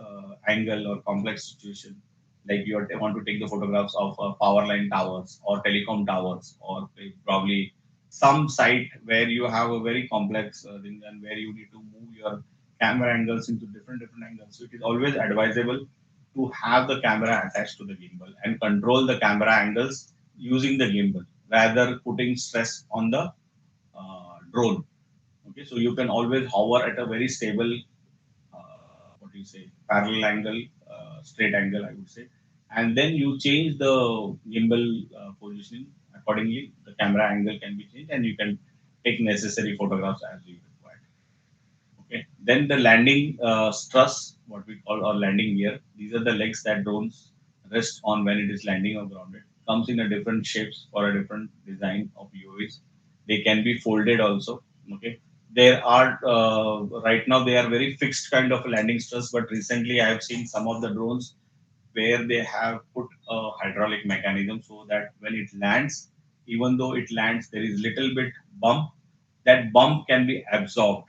angle or complex situation, like want to take the photographs of power line towers or telecom towers or probably some site where you have a very complex thing and where you need to move your camera angles into different angles. So it is always advisable to have the camera attached to the gimbal and control the camera angles using the gimbal rather putting stress on the drone. Okay, so you can always hover at a very stable, what do you say, parallel angle, straight angle, I would say, and then you change the gimbal positioning accordingly. The camera angle can be changed, and you can take necessary photographs as you require. Okay. Then the landing struts, what we call or landing gear. These are the legs that drones rest on when it is landing or grounded. Comes in a different shapes for a different design of UAVs. They can be folded also. Okay. There are right now they are very fixed kind of landing struts, but recently I have seen some of the drones where they have put a hydraulic mechanism so that when it lands, even though it lands, there is little bit bump. That bump can be absorbed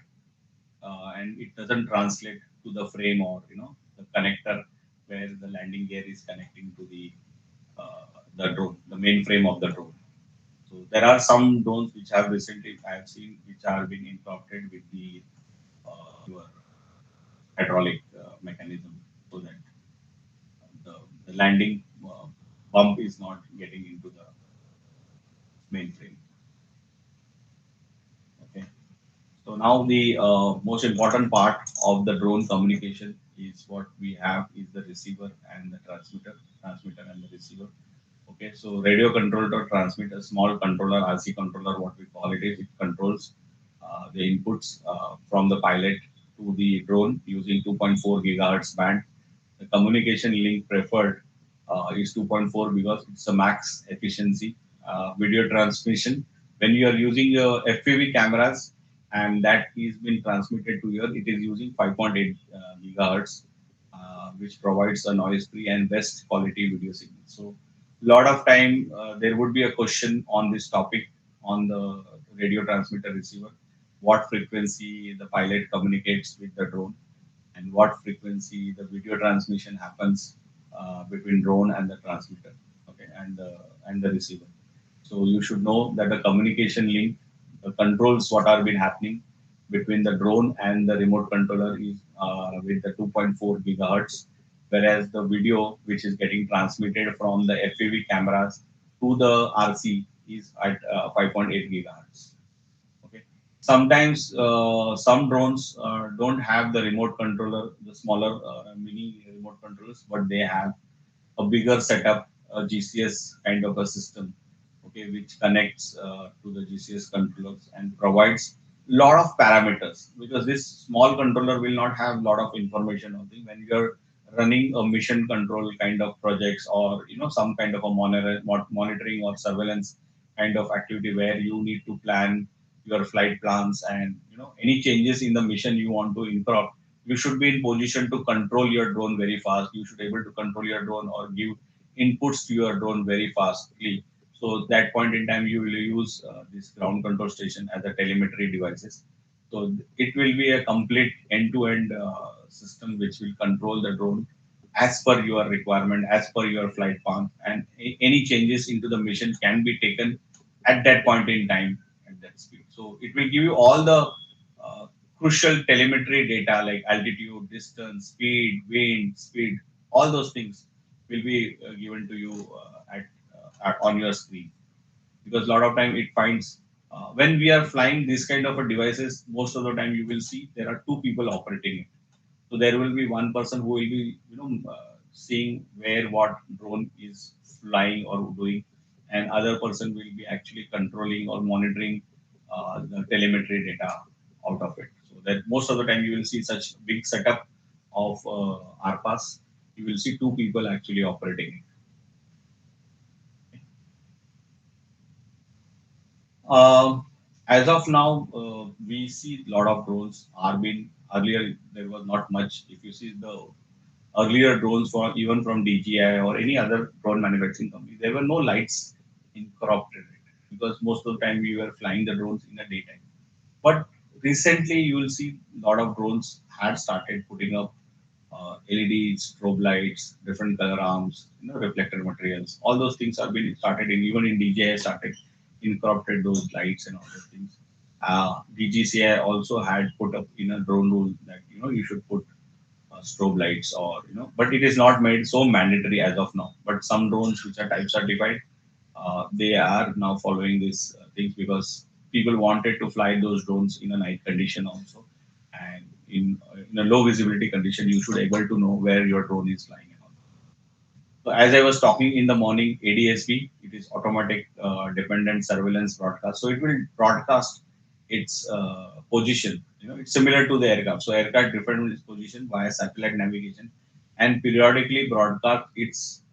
and it doesn't translate to the frame or the connector where the landing gear is connecting to the drone, the main frame of the drone. So there are some drones which have recently I have seen which are being incorporated with the your hydraulic mechanism so that the landing bump is not getting into the main frame. Okay. So now the most important part of the drone communication is what we have is the receiver and the transmitter and the receiver. Okay, so radio controlled or transmitter, small controller, RC controller, what we call it is, it controls the inputs from the pilot to the drone using 2.4 gigahertz band. The communication link preferred is 2.4 because it's a max efficiency. Video transmission, when you are using your FPV cameras and that is being transmitted to your, it is using 5.8 gigahertz, which provides a noise-free and best quality video signal. So, lot of time there would be a question on this topic on the radio transmitter receiver, what frequency the pilot communicates with the drone. and what frequency the video transmission happens between drone and the transmitter, okay, and the receiver. So you should know that the communication link controls what are been happening between the drone and the remote controller is with the 2.4 gigahertz, whereas the video which is getting transmitted from the FPV cameras to the RC is at 5.8 gigahertz. Okay. Sometimes some drones don't have the remote controller, the smaller mini remote controllers, but they have a bigger setup, a GCS kind of a system, okay, which connects to the GCS controllers and provides lot of parameters, because this small controller will not have lot of information on things when you're running a mission control kind of projects, or some kind of a monitoring or surveillance kind of activity where you need to plan your flight plans, and any changes in the mission you want to incorporate, you should be in position to control your drone very fast. You should be able to control your drone or give inputs to your drone very fastly. So that point in time, you will use this ground control station as a telemetry devices. So it will be a complete end-to-end system which will control the drone as per your requirement, as per your flight path, and any changes into the mission can be taken at that point in time at that speed. So it will give you all the crucial telemetry data like altitude, distance, speed, wind, speed, all those things will be given to you on your screen. Because a lot of time it finds when we are flying this kind of a devices, most of the time you will see there are two people operating it. So there will be one person who will be seeing where what drone is flying or doing, and other person will be actually controlling or monitoring the telemetry data out of it. So that most of the time you will see such big setup of RPAS, you will see two people actually operating it. As of now, we see a lot of drones are being earlier. There was not much. If you see the earlier drones, for even from DJI or any other drone manufacturing company, there were no lights incorporated because most of the time we were flying the drones in the daytime. But recently, you will see a lot of drones had started putting up LEDs, strobe lights, different color arms, reflector materials. All those things are being started in, even in DJI started incorporated those lights and all those things. DGCI also had put up in a drone rule that you should put strobe lights, or but it is not made so mandatory as of now. But some drones which are type certified, they are now following these things because people wanted to fly those drones in a night condition also, and in a low visibility condition, you should able to know where your drone is flying and all. So as I was talking in the morning, ADSB, it is automatic dependent surveillance broadcast. So it will broadcast its position. It's similar to the aircraft. So aircraft different its position via satellite navigation, and periodically broadcast its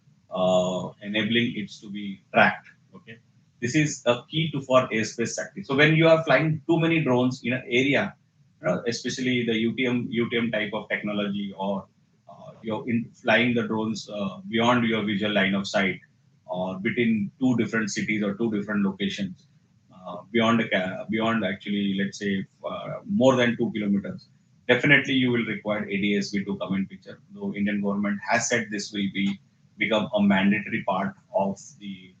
enabling it to be tracked. Okay, this is a key to for airspace safety. So when you are flying too many drones in an area, especially the UTM type of technology, or you're flying the drones beyond your visual line of sight, or between two different cities or two different locations, beyond actually, let's say, more than 2 kilometers. Definitely, you will require ADSB to come in picture. Though Indian government has said this will become a mandatory part of the.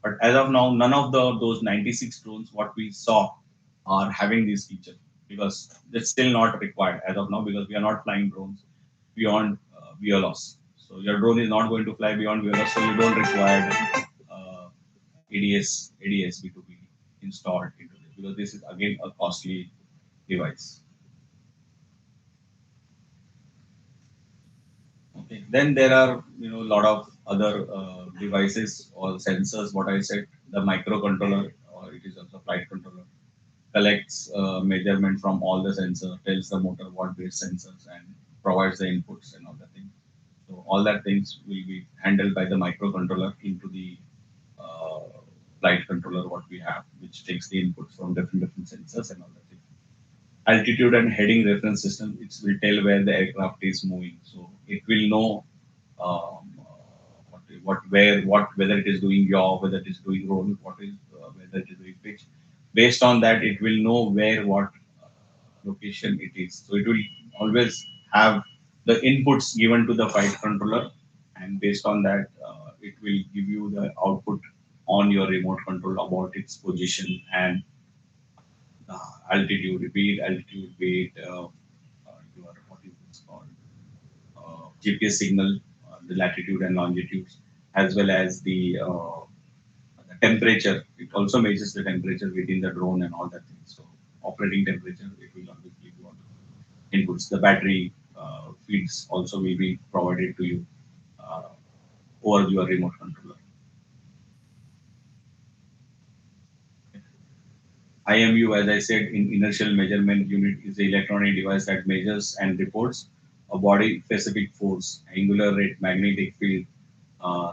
But as of now, none of those 96 drones what we saw are having this feature, because it's still not required as of now, because we are not flying drones beyond VLOS. So your drone is not going to fly beyond VLOS, so you don't require ADSB to be installed into this, because this is again a costly device. Okay. Then there are a lot of other devices or sensors. What I said, the microcontroller, or it is also flight controller, collects measurement from all the sensors, tells the motor what base sensors, and provides the inputs and all the things. So all that things will be handled by the microcontroller into the uh, flight controller what we have, which takes the inputs from different sensors and all that things. Altitude and heading reference system, it will tell where the aircraft is moving. So it will know whether it is doing yaw, whether it is doing roll, whether it is doing pitch. Based on that, it will know where what location it is. So it will always have the inputs given to the flight controller, and based on that, it will give you the output on your remote control about its position and altitude, repeat altitude, weight, your what is this called, GPS signal, the latitude and longitudes, as well as the temperature. It also measures the temperature within the drone and all that thing. So operating temperature, it will always give you all the inputs. The battery feeds also will be provided to you uh, over your remote controller. IMU, as I said, in inertial measurement unit is the electronic device that measures and reports a body specific force, angular rate, magnetic field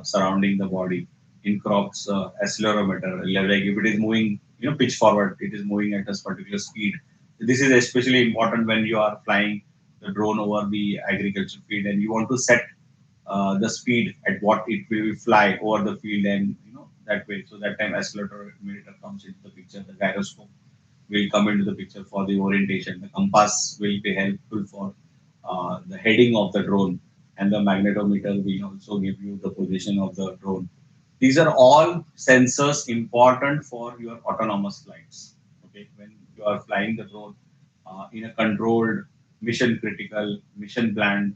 surrounding the body. In crops, accelerometer, like if it is moving, pitch forward, it is moving at a particular speed. This is especially important when you are flying the drone over the agricultural field and you want to set the speed at what it will fly over the field, and that way. So that time accelerometer comes into the picture. The gyroscope will come into the picture for the orientation. The compass will be helpful for the heading of the drone, and the magnetometer will also give you the position of the drone. These are all sensors important for your autonomous flights. Okay, when you are flying the drone in a controlled, mission critical, mission planned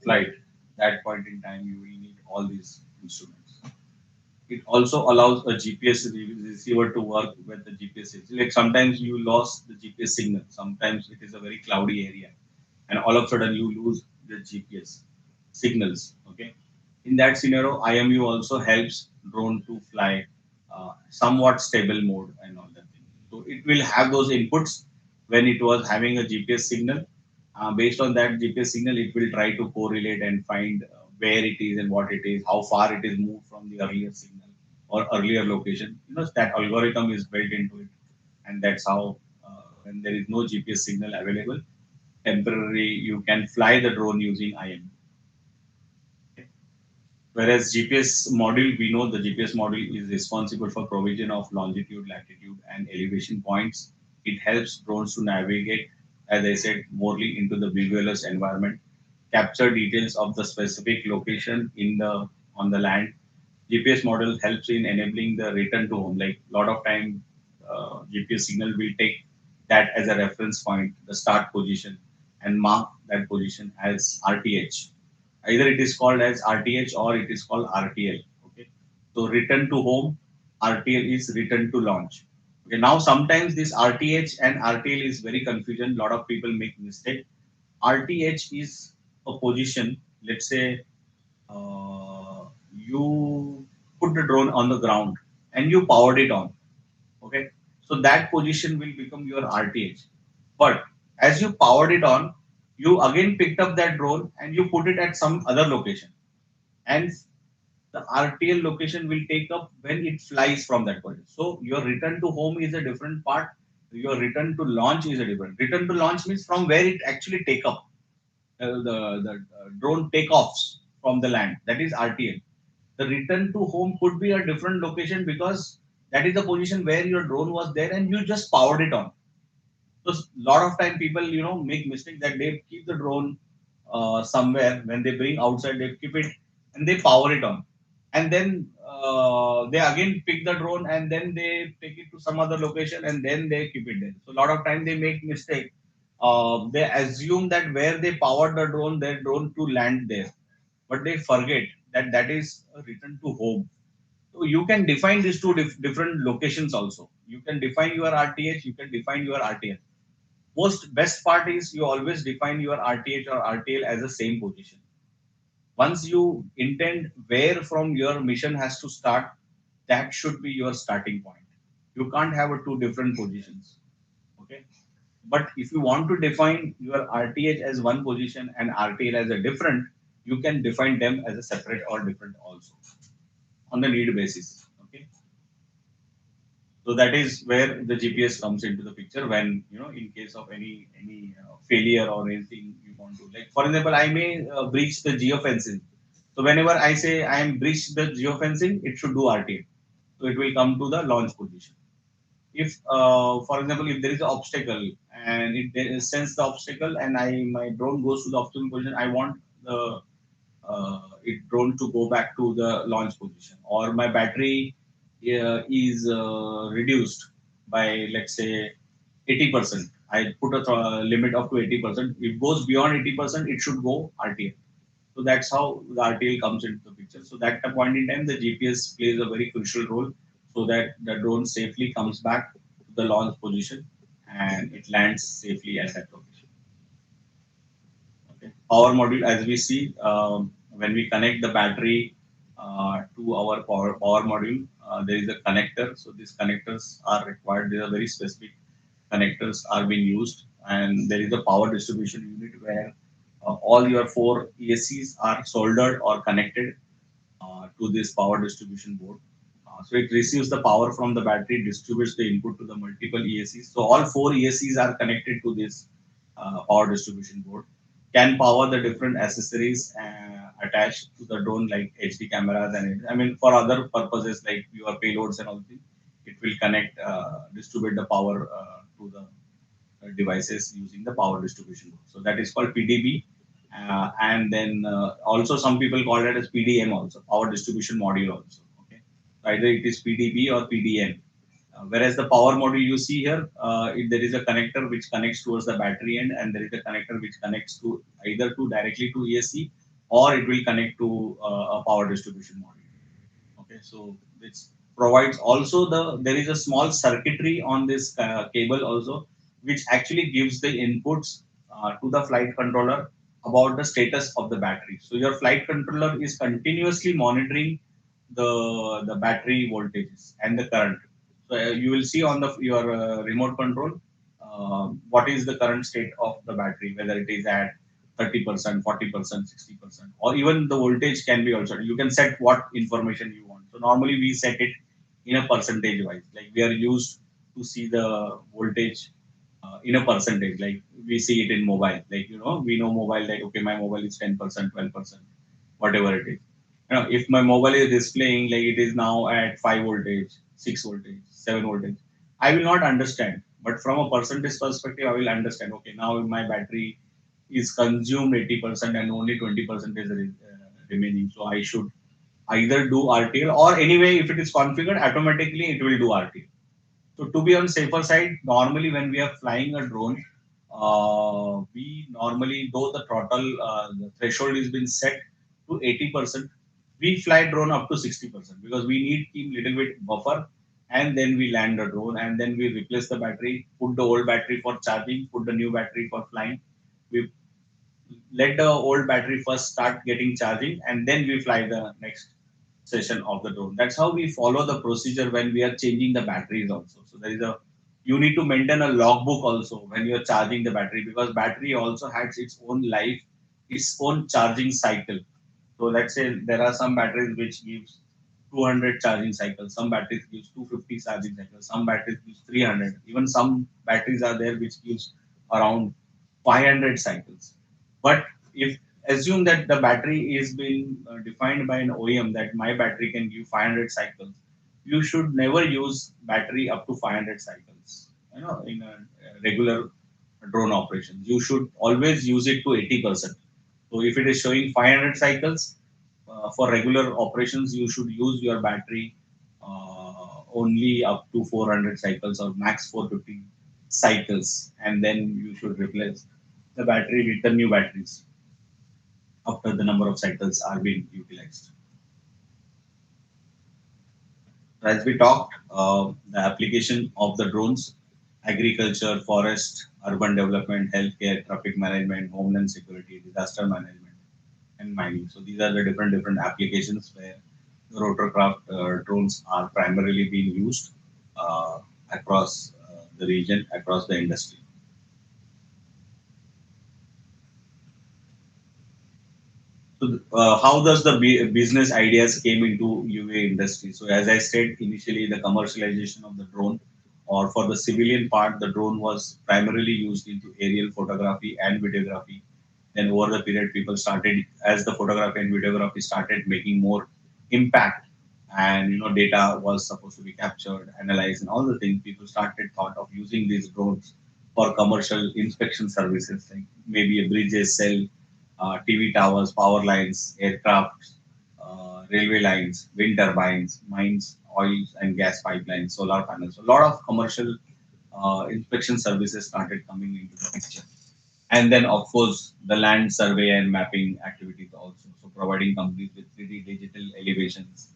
flight, that point in time you will need all these instruments. It also allows a GPS receiver to work with the GPS signal. Like sometimes you lost the GPS signal, sometimes it is a very cloudy area, and all of a sudden you lose the GPS signals. Okay, in that scenario, IMU also helps drone to fly somewhat stable mode and all that thing. So it will have those inputs when it was having a GPS signal. Based on that GPS signal, it will try to correlate and find where it is and what it is, how far it is moved from the earlier signal or earlier location. That algorithm is built into it, and that's how when there is no GPS signal available, temporarily you can fly the drone using IM. Whereas GPS module, we know the GPS module is responsible for provision of longitude, latitude, and elevation points. It helps drones to navigate, as I said, morely into the visualist environment, capture details of the specific location in the on the land. GPS model helps in enabling the return to home. Like a lot of time, GPS signal will take that as a reference point, the start position, and mark that position as RTH. Either it is called as RTH or it is called RTL. Okay, so return to home, RTL is return to launch. Okay, now sometimes this RTH and RTL is very confusion. A lot of people make mistake. RTH is a position. Let's say you put the drone on the ground and you powered it on. Okay, so that position will become your RTH. But as you powered it on, you again picked up that drone and you put it at some other location, and the RTL location will take up when it flies from that point. So your return to home is a different part. Your return to launch is a different. Return to launch means from where it actually take up. The drone takeoffs from the land. That is RTL. The return to home could be a different location because that is the position where your drone was there and you just powered it on. So a lot of time people, make mistake that they keep the drone somewhere. When they bring outside, they keep it and they power it on, and then they again pick the drone and then they take it to some other location and then they keep it there. So a lot of time they make mistake. They assume that where they powered the drone, their drone to land there, but they forget that that is a return to home. So you can define these two different locations also. You can define your RTH, you can define your RTL. Most best part is you always define your RTH or RTL as the same position. Once you intend where from your mission has to start, that should be your starting point. You can't have a two different positions. Okay. But if you want to define your RTH as one position and RTL as a different, you can define them as a separate or different also on the need basis. Okay. So that is where the GPS comes into the picture when, in case of any failure or anything you want to, like for example, I may breach the geofencing. So whenever I say I am breached the geofencing, it should do RTL. So it will come to the launch position. If, for example, if there is an obstacle and it sense the obstacle, and my drone goes to the optimal position. I want the it drone to go back to the launch position, or my battery is reduced by, let's say, 80%. I put a limit up to 80%. If it goes beyond 80%, it should go RTL. So that's how the RTL comes into the picture. So at that point in time, the GPS plays a very crucial role so that the drone safely comes back to the launch position and it lands safely at that location. Okay. Power module, as we see, when we connect the battery to our power module, there is a connector. So these connectors are required. They are very specific connectors are being used, and there is a power distribution unit where all your four ESCs are soldered or connected to this power distribution board. So it receives the power from the battery, distributes the input to the multiple ESCs. So all four ESCs are connected to this power distribution board. Can power the different accessories attached to the drone, like HD cameras, and I mean for other purposes like your payloads and all things. It will connect, distribute the power to the devices using the power distribution board. So that is called PDB. And then also some people call it as PDM also, power distribution module also. Okay, so either it is PDB or PDM. Whereas the power module you see here, there is a connector which connects towards the battery end, and there is a connector which connects to either to directly to ESC, or it will connect to a power distribution module. Okay, so it provides also there is a small circuitry on this cable also, which actually gives the inputs to the flight controller about the status of the battery. So your flight controller is continuously monitoring the battery voltages and the current. So you will see on the your remote control what is the current state of the battery, whether it is at 30%, 40%, 60%, or even the voltage can be also. You can set what information you want. So normally we set it in a percentage wise. Like we are used to see the voltage in a percentage. Like we see it in mobile. Like we know mobile. Like okay, my mobile is 10%, 12%, whatever it is. If my mobile is displaying like it is now at 5 voltage, 6 voltage, 7 voltage, I will not understand. But from a percentage perspective, I will understand. Okay, now my battery is consumed 80% and only 20% is remaining. So I should either do RTL, or anyway, if it is configured, automatically it will do RTL. So to be on safer side, normally when we are flying a drone, we normally, though the throttle the threshold has been set to 80%, we fly drone up to 60% because we need keep little bit buffer, and then we land the drone, and then we replace the battery, put the old battery for charging, put the new battery for flying. We let the old battery first start getting charging, and then we fly the next session of the drone. That's how we follow the procedure when we are changing the batteries also. So there is you need to maintain a logbook also when you are charging the battery, because battery also has its own life, its own charging cycle. So let's say there are some batteries which gives 200 charging cycles, some batteries gives 250 charging cycles, some batteries gives 300. Even some batteries are there which gives around 500 cycles. But if assume that the battery is being defined by an OEM that my battery can give 500 cycles, you should never use battery up to 500 cycles. In a regular drone operations, you should always use it to 80%. So if it is showing 500 cycles for regular operations, you should use your battery only up to 400 cycles or max 450 cycles, and then you should replace the battery with the new batteries after the number of cycles are being utilized. As we talked, the application of the drones: agriculture, forest, urban development, healthcare, traffic management, homeland security, disaster management, and mining. So these are the different applications where the rotorcraft drones are primarily being used across the region, across the industry. So, how does the business ideas came into UA industry? So, as I said initially, the commercialization of the drone, or for the civilian part, the drone was primarily used into aerial photography and videography. Then, over the period, people started, as the photography and videography started making more impact, and data was supposed to be captured, analyzed, and all the things. People started thought of using these drones for commercial inspection services, like maybe a bridges, cell, TV towers, power lines, aircraft, railway lines, wind turbines, mines, oil and gas pipelines, solar panels. So a lot of commercial inspection services started coming into the picture. And then, of course, the land survey and mapping activities also. So providing companies with 3D digital elevations,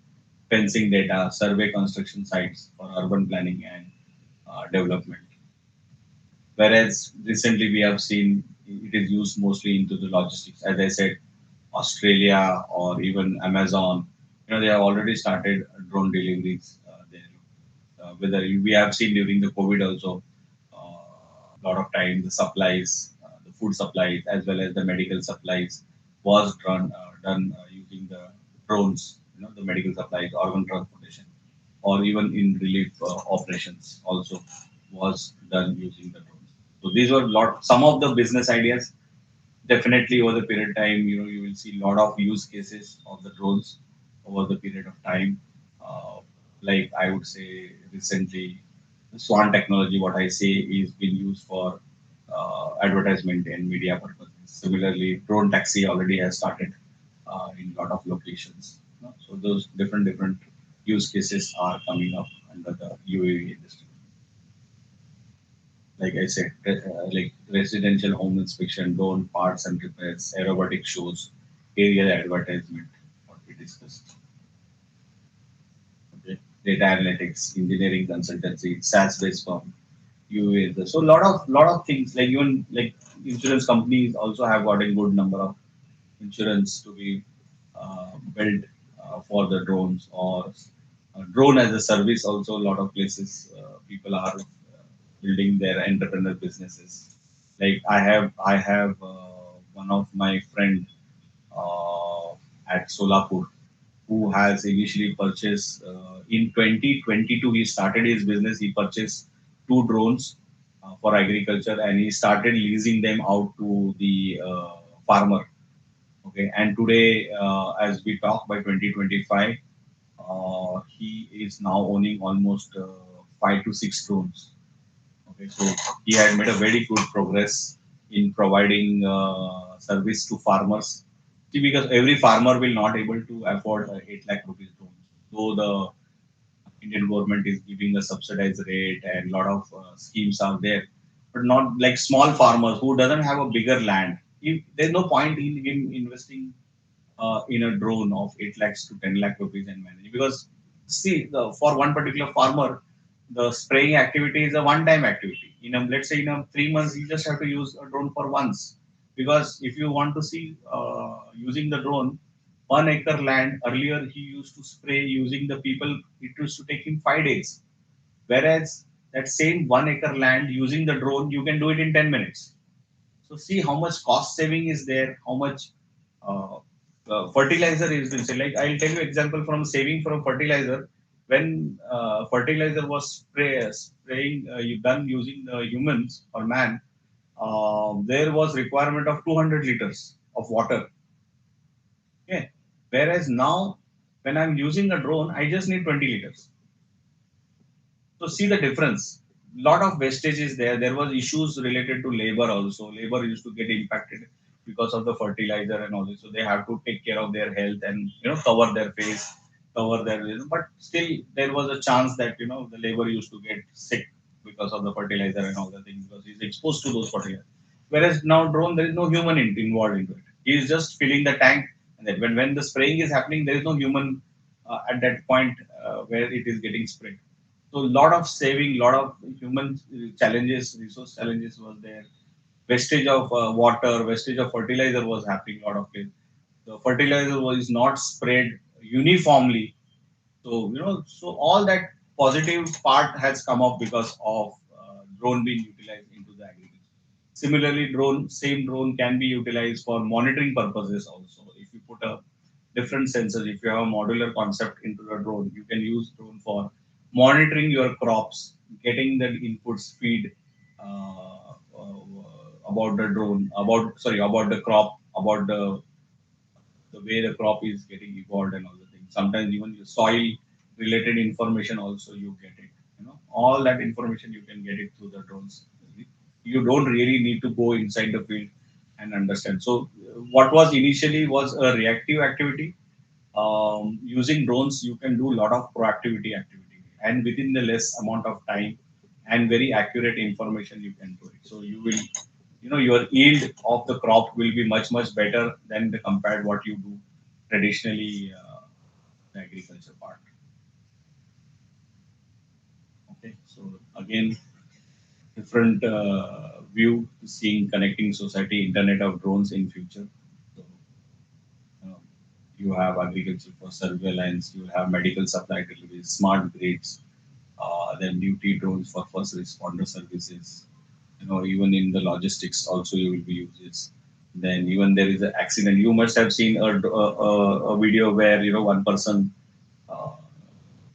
fencing data, survey construction sites for urban planning and development. Whereas recently we have seen it is used mostly into the logistics. As I said, Australia or even Amazon, they have already started drone deliveries there. Whether we have seen during the COVID also, a lot of time the supplies, the food supplies as well as the medical supplies was done using the drones. The medical supplies, organ transportation, or even in relief operations also was done using the drones. So these were some of the business ideas. Definitely over the period of time, you will see a lot of use cases of the drones over the period of time. Uh, like I would say recently, Swan technology, what I say, is being used for advertisement and media purposes. Similarly, drone taxi already has started in a lot of locations. So those different use cases are coming up under the UAV industry. Like I said, like residential home inspection, drone parts and repairs, aerobatic shows, aerial advertisement, what we discussed. Okay. Data analytics, engineering consultancy, SaaS-based firm, UAV. So lot of things, like even like insurance companies also have got a good number of insurance to be built for the drones, or drone as a service. Also, a lot of places people are building their entrepreneur businesses. Like I have one of my friend at Solapur who has initially purchased in 2022. He started his business. He purchased two drones for agriculture, and he started leasing them out to the farmer. Okay, and today, as we talk, by 2025, he is now owning almost 5 to 6 drones. Okay, so he had made a very good progress in providing service to farmers. See, because every farmer will not able to afford 8 lakh rupees drones. Though the Indian government is giving a subsidized rate and a lot of schemes are there, but not like small farmers who doesn't have a bigger land. There's no point in him investing in a drone of 8 lakhs to 10 lakh rupees and manage, because see, for one particular farmer, the spraying activity is a one-time activity. Let's say in 3 months, you just have to use a drone for once. Because if you want to see using the drone, 1 acre land, earlier he used to spray using the people, it used to take him 5 days. Whereas that same 1 acre land using the drone, you can do it in 10 minutes. So see how much cost saving is there, how much uh, fertilizer is been said. Like I'll tell you example from saving from fertilizer. When fertilizer was spraying, you done using the humans or man, there was requirement of 200 liters of water. Okay, whereas now when I'm using a drone, I just need 20 liters. So see the difference. Lot of wastage is there. There was issues related to labor also. Labor used to get impacted because of the fertilizer and all this. So they have to take care of their health and cover their face, cover their. But still, there was a chance that the labor used to get sick because of the fertilizer and all the things, because he's exposed to those fertilizers. Whereas now drone, there is no human involved into it. He is just filling the tank, and then when the spraying is happening, there is no human at that point where it is getting sprayed. So lot of saving, lot of human challenges, resource challenges was there. Wastage of water, wastage of fertilizer was happening a lot of places. The fertilizer was not sprayed uniformly. So so all that positive part has come up because of drone being utilized into the agriculture. Similarly, same drone can be utilized for monitoring purposes also. If you put a different sensors, if you have a modular concept into the drone, you can use drone for monitoring your crops, getting the inputs feed about the drone, about the crop, about the way the crop is getting evolved and all the things. Sometimes even your soil related information also you get it. All that information you can get it through the drones you don't really need to go inside the field and understand. So what was initially was a reactive activity. Using drones, you can do a lot of proactivity activity, and within the less amount of time and very accurate information you can do it. So you will, your yield of the crop will be much better than the compared what you do traditionally, the agriculture part. Okay, so again, different view seeing connecting society, Internet of drones in future. So uh, you have agriculture for surveillance, you have medical supply delivery, smart grids, then duty drones for first responder services. Even in the logistics also you will be uses. Then even there is an accident. You must have seen a video where one person uh,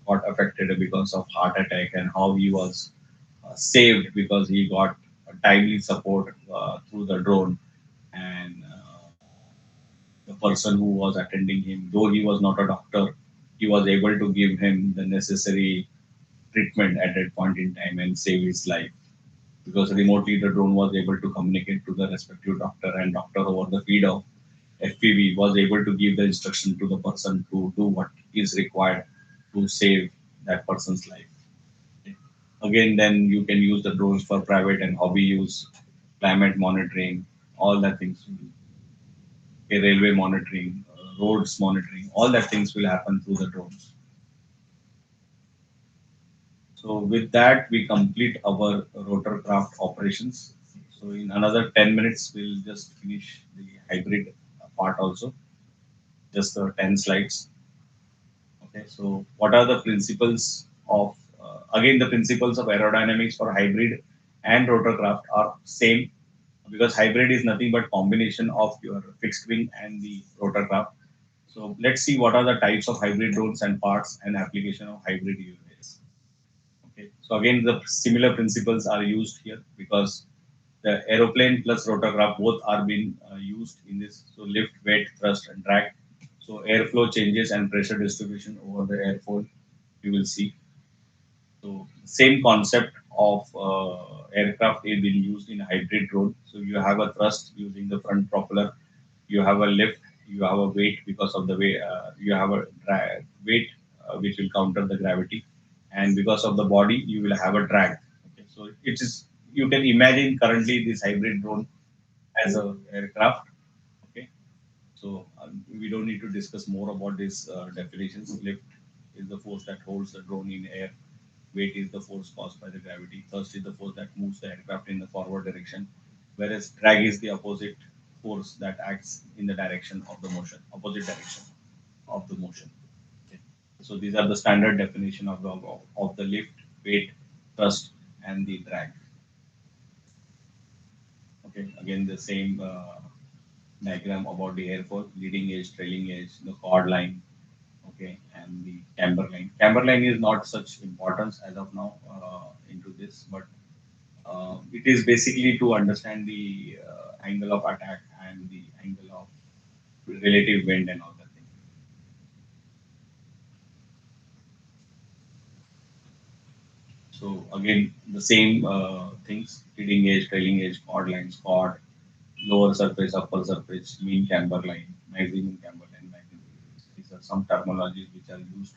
got affected because of heart attack and how he was saved because he got a timely support through the drone, and the person who was attending him, though he was not a doctor, he was able to give him the necessary treatment at that point in time and save his life because remotely the drone was able to communicate to the respective doctor, and doctor over the feed of FPV was able to give the instruction to the person to do what is required to save that person's life. Okay. Again, then you can use the drones for private and hobby use, climate monitoring, all that things. Okay, railway monitoring, roads monitoring, all that things will happen through the drones. So with that, we complete our rotorcraft operations. So in another 10 minutes, we'll just finish the hybrid part also, just the 10 slides. Okay, so what are the principles of, again, the principles of aerodynamics for hybrid and rotorcraft are same because hybrid is nothing but combination of your fixed wing and the rotorcraft. So let's see what are the types of hybrid drones and parts and application of hybrid UAVs. Okay. So again, the similar principles are used here because the aeroplane plus rotorcraft both are being used in this. So lift, weight, thrust, and drag. So airflow changes and pressure distribution over the airfoil, you will see. So same concept of aircraft is being used in a hybrid drone. So you have a thrust using the front propeller, you have a lift, you have a weight because of the way you have a weight which will counter the gravity, and because of the body you will have a drag. Okay, so it is, you can imagine currently this hybrid drone as a aircraft. Okay, so we don't need to discuss more about these definitions. Lift is the force that holds the drone in air. Weight is the force caused by the gravity. Thrust is the force that moves the aircraft in the forward direction. Whereas drag is the opposite force that acts in the direction of the motion, opposite direction of the motion. Okay. So these are the standard definition of the lift, weight, thrust, and the drag. Okay. Again, the same diagram about the airfoil, leading edge, trailing edge, the chord line, okay, and the camber line. Camber line is not such importance as of now into this, but it is basically to understand the angle of attack and the angle of relative wind and all that thing. So again, the same things: leading edge, trailing edge, chord lines, chord, lower surface, upper surface, mean camber line, maximum camber line, maximum. These are some terminologies which are used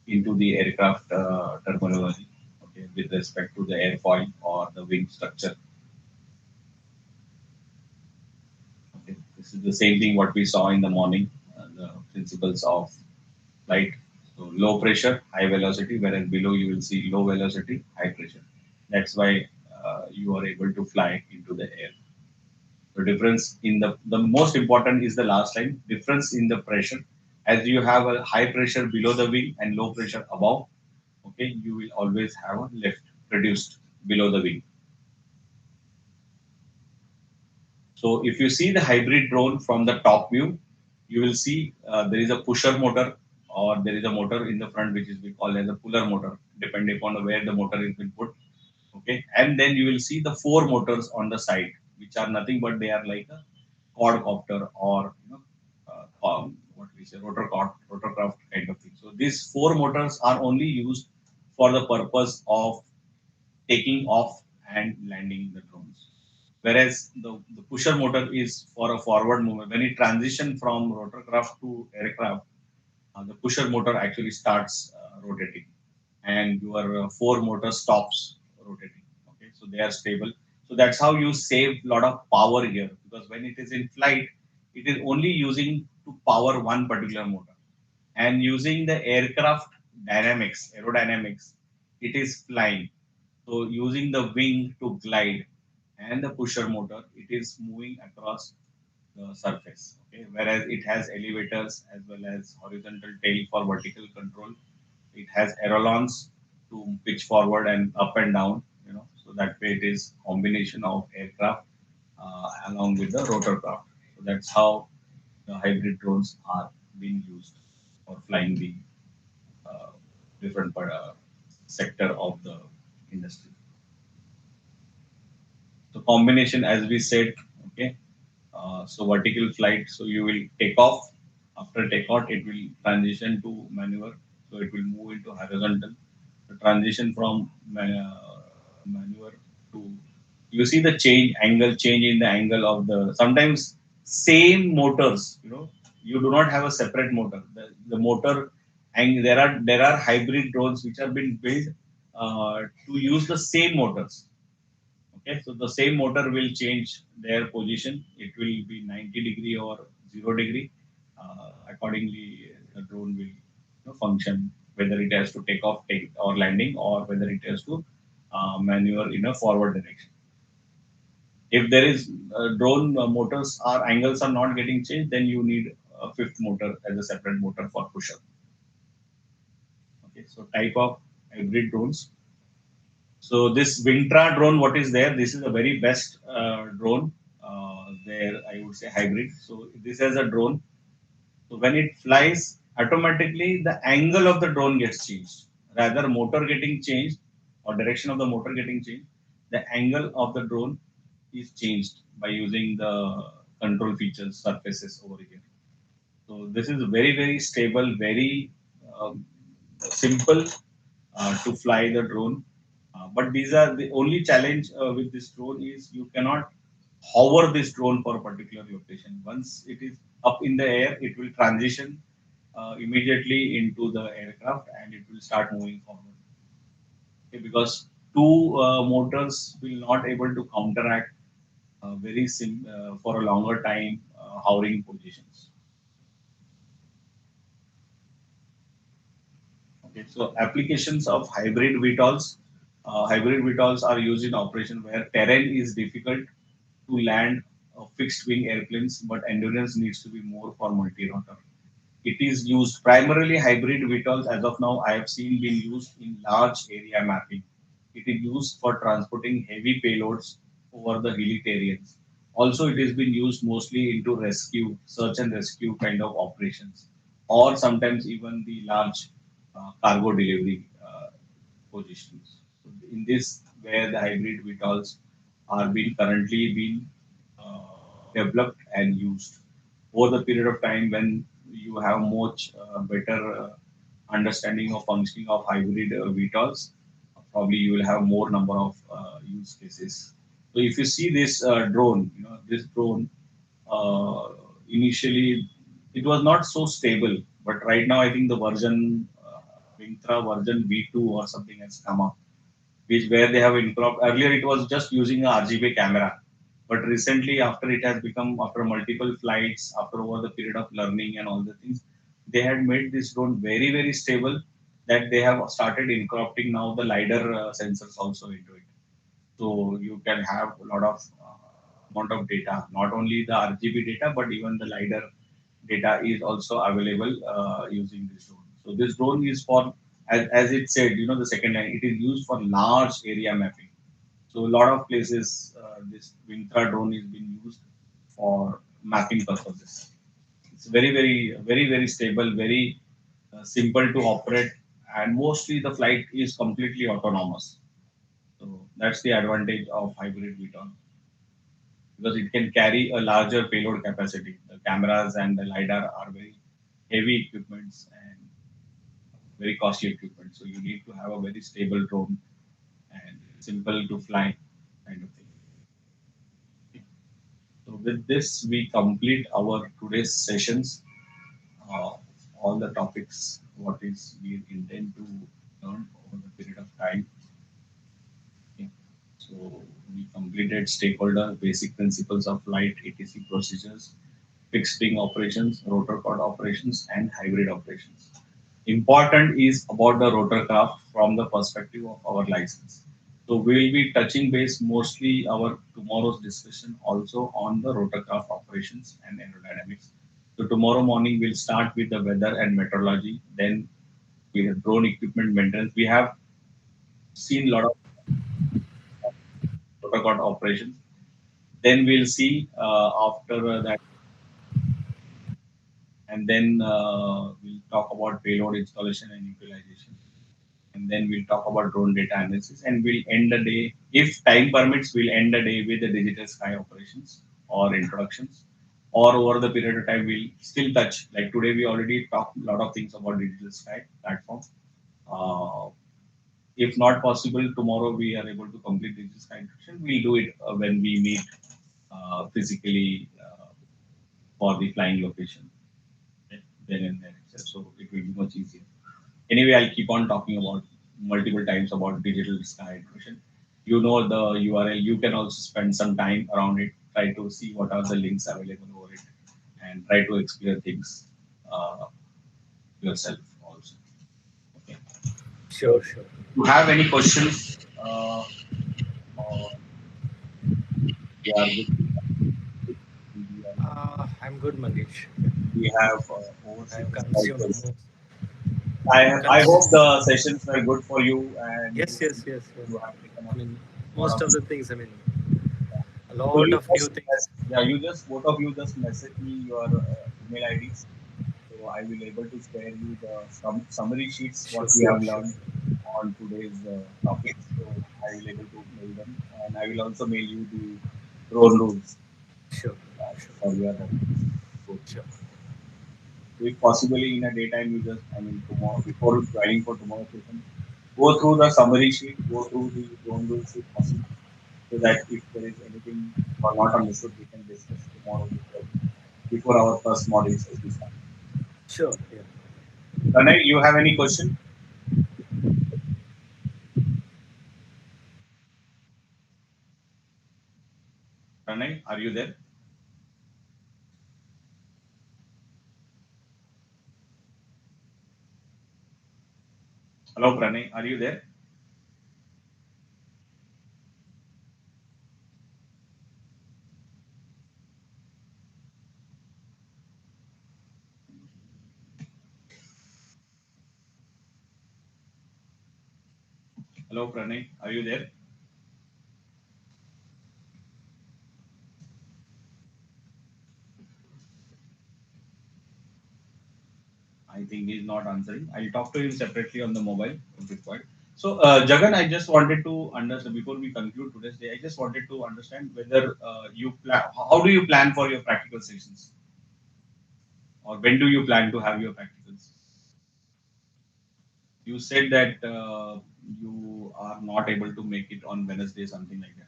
into the aircraft terminology, okay, with respect to the airfoil or the wing structure. Okay, this is the same thing what we saw in the morning, the principles of flight. So low pressure, high velocity, whereas below you will see low velocity, high pressure. That's why you are able to fly into the air. The difference in the most important is the last line, difference in the pressure. As you have a high pressure below the wing and low pressure above, okay, you will always have a lift produced below the wing. So if you see the hybrid drone from the top view, you will see there is a pusher motor or there is a motor in the front which is we call as a puller motor, depending upon where the motor is been put. Okay, and then you will see the four motors on the side, which are nothing but they are like a quadcopter or what we say rotorcraft kind of thing. So these four motors are only used for the purpose of taking off and landing the drones. whereas the pusher motor is for a forward movement. When it transition from rotorcraft to aircraft, the pusher motor actually starts rotating, and your four motor stops rotating. Okay, so they are stable. So that's how you save a lot of power here, because when it is in flight, it is only using to power one particular motor, and using the aircraft dynamics, aerodynamics, it is flying. So using the wing to glide and the pusher motor, it is moving across the surface. Okay, whereas it has elevators as well as horizontal tail for vertical control. It has ailerons to pitch forward and up and down. So that way it is combination of aircraft along with the rotorcraft. So that's how the hybrid drones are being used for flying the uh, different sector of the industry. So combination, as we said, okay. So vertical flight, so you will take off. After takeoff, it will transition to maneuver. So it will move into horizontal. The transition from maneuver to, you see the change in the angle of the, sometimes same motors, you do not have a separate motor. The motor, and there are hybrid drones which have been built to use the same motors. Okay, so the same motor will change their position. It will be 90 degree or 0 degree. Accordingly, the drone will function, whether it has to take off, take or landing, or whether it has to maneuver in a forward direction. If there is drone motors or angles are not getting changed, then you need a fifth motor as a separate motor for pusher. Okay, so type of hybrid drones. So this Vintra drone, what is there? This is the very best drone. There, I would say hybrid. So this is a drone. So when it flies, automatically the angle of the drone gets changed. Rather, motor getting changed or direction of the motor getting changed, the angle of the drone is changed by using the control features surfaces over here. So this is very stable, very simple to fly the drone. But these are the only challenge with this drone is you cannot hover this drone for a particular location. Once it is up in the air, it will transition immediately into the aircraft and it will start moving forward. Okay, because two motors will not able to counteract for a longer time hovering positions. Okay, so applications of hybrid VTOLs. Hybrid VTOLs are used in operation where terrain is difficult to land fixed wing airplanes, but endurance needs to be more for multi-rotor. It is used primarily hybrid VTOLs as of now. I have seen being used in large area mapping. It is used for transporting heavy payloads over the hilly terrains. Also, it has been used mostly into rescue, search and rescue kind of operations, or sometimes even the large cargo delivery positions. So in this, where the hybrid VTOLs are being currently being developed and used over the period of time when you have much better understanding of functioning of hybrid VTOLs, probably you will have more number of use cases. So if you see this drone, this drone initially it was not so stable, but right now I think the version Vintra version V2 or something has come up, which where they have incorporated. Earlier it was just using a RGB camera, but recently after it has become, after multiple flights, after over the period of learning and all the things, they had made this drone very stable, that they have started incorporating now the lidar sensors also into it. So you can have a lot of amount of data, not only the RGB data, but even the lidar data is also available using this drone. So this drone is for, as it said, the second line, it is used for large area mapping. So a lot of places, this Vintra drone is being used for mapping purposes. It's very stable, very simple to operate, and mostly the flight is completely autonomous. So that's the advantage of hybrid VTOL, because it can carry a larger payload capacity. The cameras and the lidar are very heavy equipments and very costly equipment. So you need to have a very stable drone and simple to fly kind of thing. with this, we complete our today's sessions. All the topics, what is we intend to learn over the period of time. Okay. So we completed stakeholder basic principles of light ATC procedures, fixed wing operations, rotor cod operations, and hybrid operations. Important is about the rotorcraft from the perspective of our license. So we will be touching base mostly our tomorrow's discussion also on the rotorcraft operations and aerodynamics. So tomorrow morning we'll start with the weather and meteorology. Then we have drone equipment maintenance. We have seen a lot of rotorcraft operations. Then we'll see after that, and then we'll talk about payload installation and utilization. And then we'll talk about drone data analysis, and we'll end the day, if time permits, we'll end the day with the digital sky operations or introductions. Or over the period of time, we'll still touch. Like today, we already talked a lot of things about digital sky platform. Uh, if not possible, tomorrow we are able to complete digital sky introduction. We'll do it when we meet physically for the flying location. Then and there itself. So it will be much easier. Anyway, I'll keep on talking about multiple times about digital sky integration. You know the URL. You can also spend some time around it. Try to see what are the links available over it, and try to explore things uh, yourself also. Okay.
Sure, sure.
You have any questions? Or we are good.
I'm good, Mangesh.
We have
I've
overseen
consumed
this.
most.
I hope the sessions were good for you, and
Yes.
you have taken
I
up
mean,
a lot
most
of.
of the things. I mean, a
So
lot
you
of new
just,
things.
yeah, you just both of you just message me your email IDs, so I will able to share you the summary sheets what
Sure,
we have
sure.
learned on today's topics. So I will able to mail them, and I will also mail you the drone rules
Sure,
for your reference. So
sure.
if possibly in a daytime, you just, I mean, tomorrow before joining for tomorrow session, go through the summary sheet, go through the drone rules if possible, so that if there is anything or not understood, we can discuss tomorrow before our first module session starts.
Sure, yeah.
Pranay, you have any question? Pranay, are you there? Hello, Pranay, are you there? Hello, Pranay, are you there? I think he's not answering. I'll talk to him separately on the mobile if required. So, Jagan, I just wanted to understand before we conclude today's day. I just wanted to understand whether you plan. How do you plan for your practical sessions, or when do you plan to have your practicals? You said that you are not able to make it on Wednesday, something like that.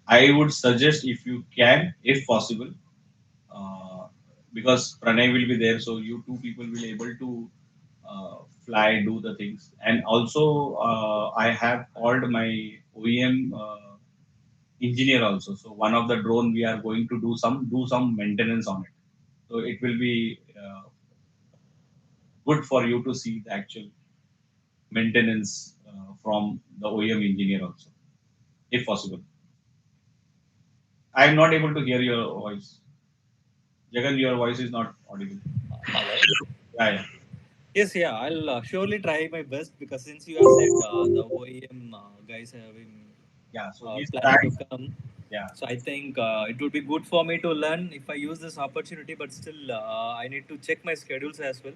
I would suggest if you can, if possible, uh, because Pranay will be there, so you two people will able to fly, do the things, and also I have called my OEM engineer also. So one of the drone we are going to do some maintenance on it. So it will be good for you to see the actual maintenance from the OEM engineer also, if possible. I am not able to hear your voice. Jagan, your voice is not audible.
Hello.
Yeah, yeah.
Yes, yeah. I'll surely try my best because since you have said the OEM guys having
Yeah, so he's
planning to
trying.
come,
Yeah.
so I think it would be good for me to learn if I use this opportunity. But still, I need to check my schedules as well.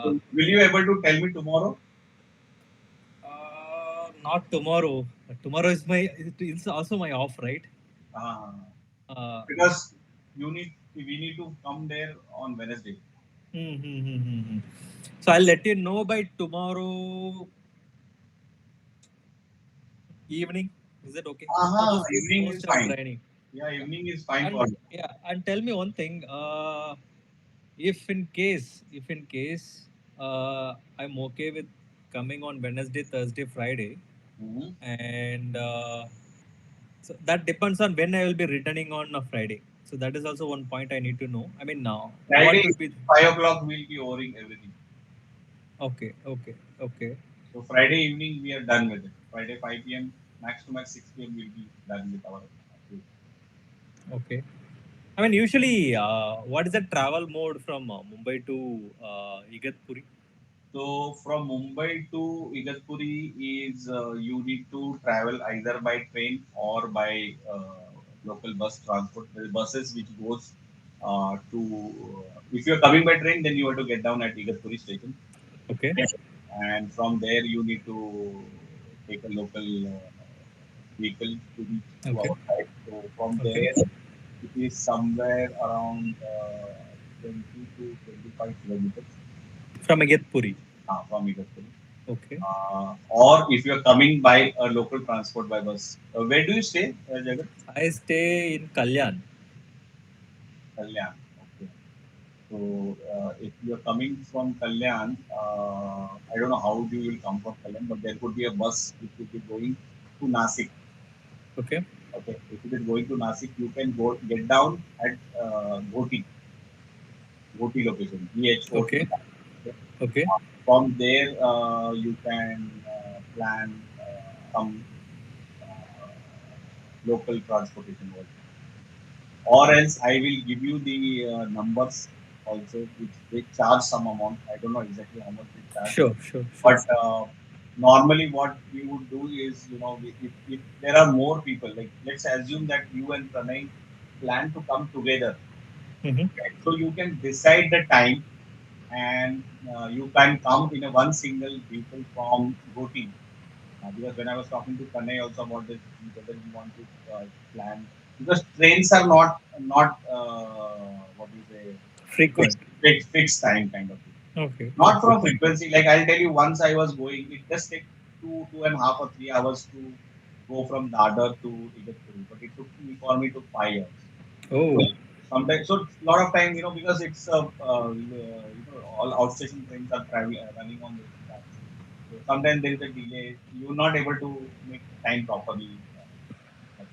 So will you able to tell me tomorrow?
Not tomorrow. Tomorrow is my. It's also my off, right?
Uh,
Uh,
because we need to come there on Wednesday.
hmm. So I'll let you know by tomorrow evening. Is it okay?
Uh-huh.
Suppose
Evening is
post our
fine.
training.
Yeah, evening is fine for
And
me.
yeah, and tell me one thing. If in case I'm okay with coming on Wednesday, Thursday, Friday,
Mhm.
and so that depends on when I will be returning on a Friday. So that is also one point I need to know. I mean, now what
Friday,
would be
5 o'clock, we'll be overing everything.
okay.
So Friday evening, we are done with it. Friday 5 p.m. max to max 6 p.m. we'll be done with our activity.
Okay. I mean, usually, what is the travel mode from Mumbai to Igatpuri?
So from Mumbai to Igatpuri is you need to travel either by train or by local bus transport. The buses which goes if you're coming by train, then you have to get down at Igatpuri station,
Okay.
and from there you need to take a local vehicle to reach to
Okay.
our site. So from
Okay.
there, it is somewhere around 20 to 25 kilometers
From Igatpuri.
from Igatpuri.
Okay.
Or if you're coming by a local transport by bus. Where do you stay, Jagat?
I stay in Kalyan.
Kalyan. Okay. So if you're coming from Kalyan, I don't know how you will come from Kalyan, but there could be a bus which will be going to Nasik.
Okay.
Okay. If it is going to Nasik, you can go get down at Ghoti location, GHOT.
Okay.
Okay.
Okay.
From there, you can plan some uh, local transportation also. Or else I will give you the numbers also, which they charge some amount. I don't know exactly how much they charge,
Sure. Sure. Sure.
but normally what we would do is, if there are more people, like let's assume that you and Pranay plan to come together,
Mm-hmm.
right? So you can decide the time, and you can come in a one single vehicle from Goti. Because when I was talking to Pranay also about this, whether he want to plan, because trains are not what do you say,
Frequent.
fixed time kind of thing.
Okay.
Not
Okay.
from frequency. Like I'll tell you, once I was going, it just take 2.5 or 3 hours to go from Dadar to Igatpuri, but it took me for me to 5 hours. So
Oh.
sometimes, so a lot of time, because it's all outstation trains are running on those tracks. So sometimes there is a delay. You're not able to make time properly. But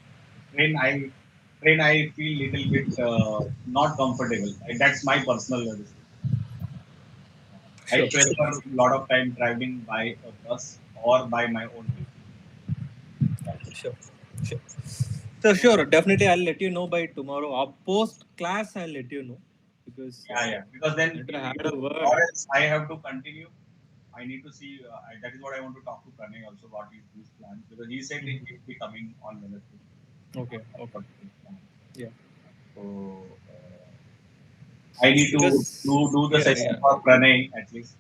train I feel little bit not comfortable. That's my personal decision. I
Sure. Sure.
prefer a lot of time traveling by a bus or by my own vehicle.
Sure. Sure. So sure. Definitely, I'll let you know by tomorrow. Post class, I'll let you know because
Yeah, yeah. Because
I
then,
need to have a
or
word.
else I have to continue. I need to see. That is what I want to talk to Pranay also. What is his plan? Because he said he
Mhm.
will be coming on Wednesday.
Okay.
That's
Okay.
what his plan.
Yeah.
So I need to
Because
do the
yeah.
session
Yeah.
for Pranay at least.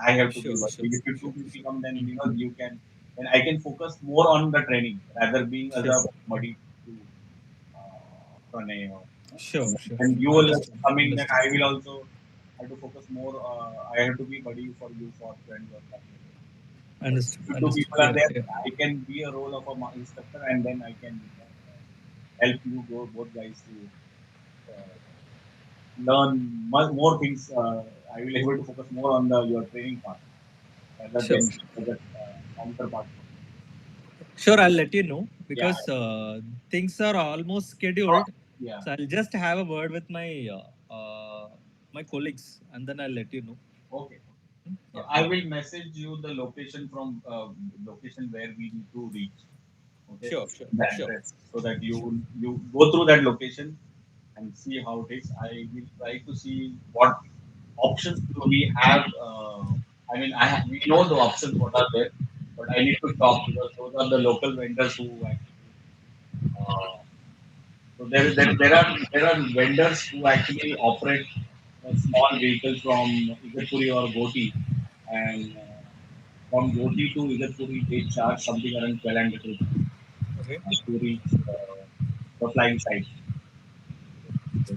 I have to be
Sure. Sure.
working. If you two
Sure.
people come, then
Mm.
you can. Then I can focus more on the training rather being as
Sure.
a buddy to Pranay.
Sure. Sure.
And
Sure.
you will
Understood.
coming, then
Understood.
I will also have to focus more. I have to be buddy for you for friends or something like that. But
Understood.
if two
Understood.
people are
Yeah.
there,
Yeah.
I can be a role of a instructor, and then I can help you go both guys to uh, learn more things. I will able to focus more on the your training part rather
Sure.
than the counterpart.
Sure. I'll let you know
Yeah.
because things are almost
Oh,
scheduled.
yeah.
So I'll just have a word with my colleagues and then I'll let you know.
Okay. So
Yeah.
I will message you the location from location where we need to reach. Okay,
Sure. Sure.
the
Sure.
address, so that you go through that location and see how it is. I will try to see what options do we have. I mean, we know the options what are there, but I need to talk because those are the local vendors who actually. Uh, so there are vendors who actually operate a small vehicle from Igatpuri or Goti, and from Goti to Igatpuri they charge something around 1,200 rupees
Okay.
to reach the flying site. So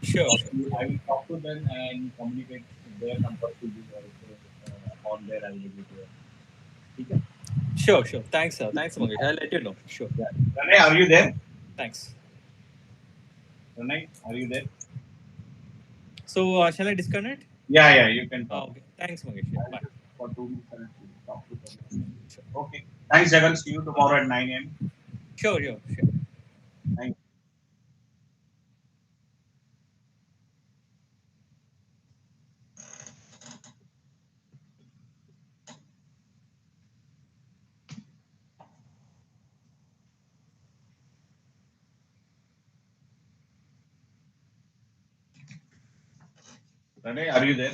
Sure. Sure.
I will talk to them and communicate their number to you also on their availability. ठीक है?
Sure, sure. Thanks, sir. Thanks, Mangesh. I'll let you know. Sure.
Yeah. Pranay, are you there?
Thanks.
Pranay, are you there?
So, shall I disconnect?
Yeah, you can talk.
Okay. Thanks, Mangesh. Yeah, bye.
For 2 minutes, I will talk to Pranay.
Sure.
Okay. Thanks, Jagan. See you tomorrow at 9 a.m.
Sure, sure, sure.
Thank you. Pranay, are you there?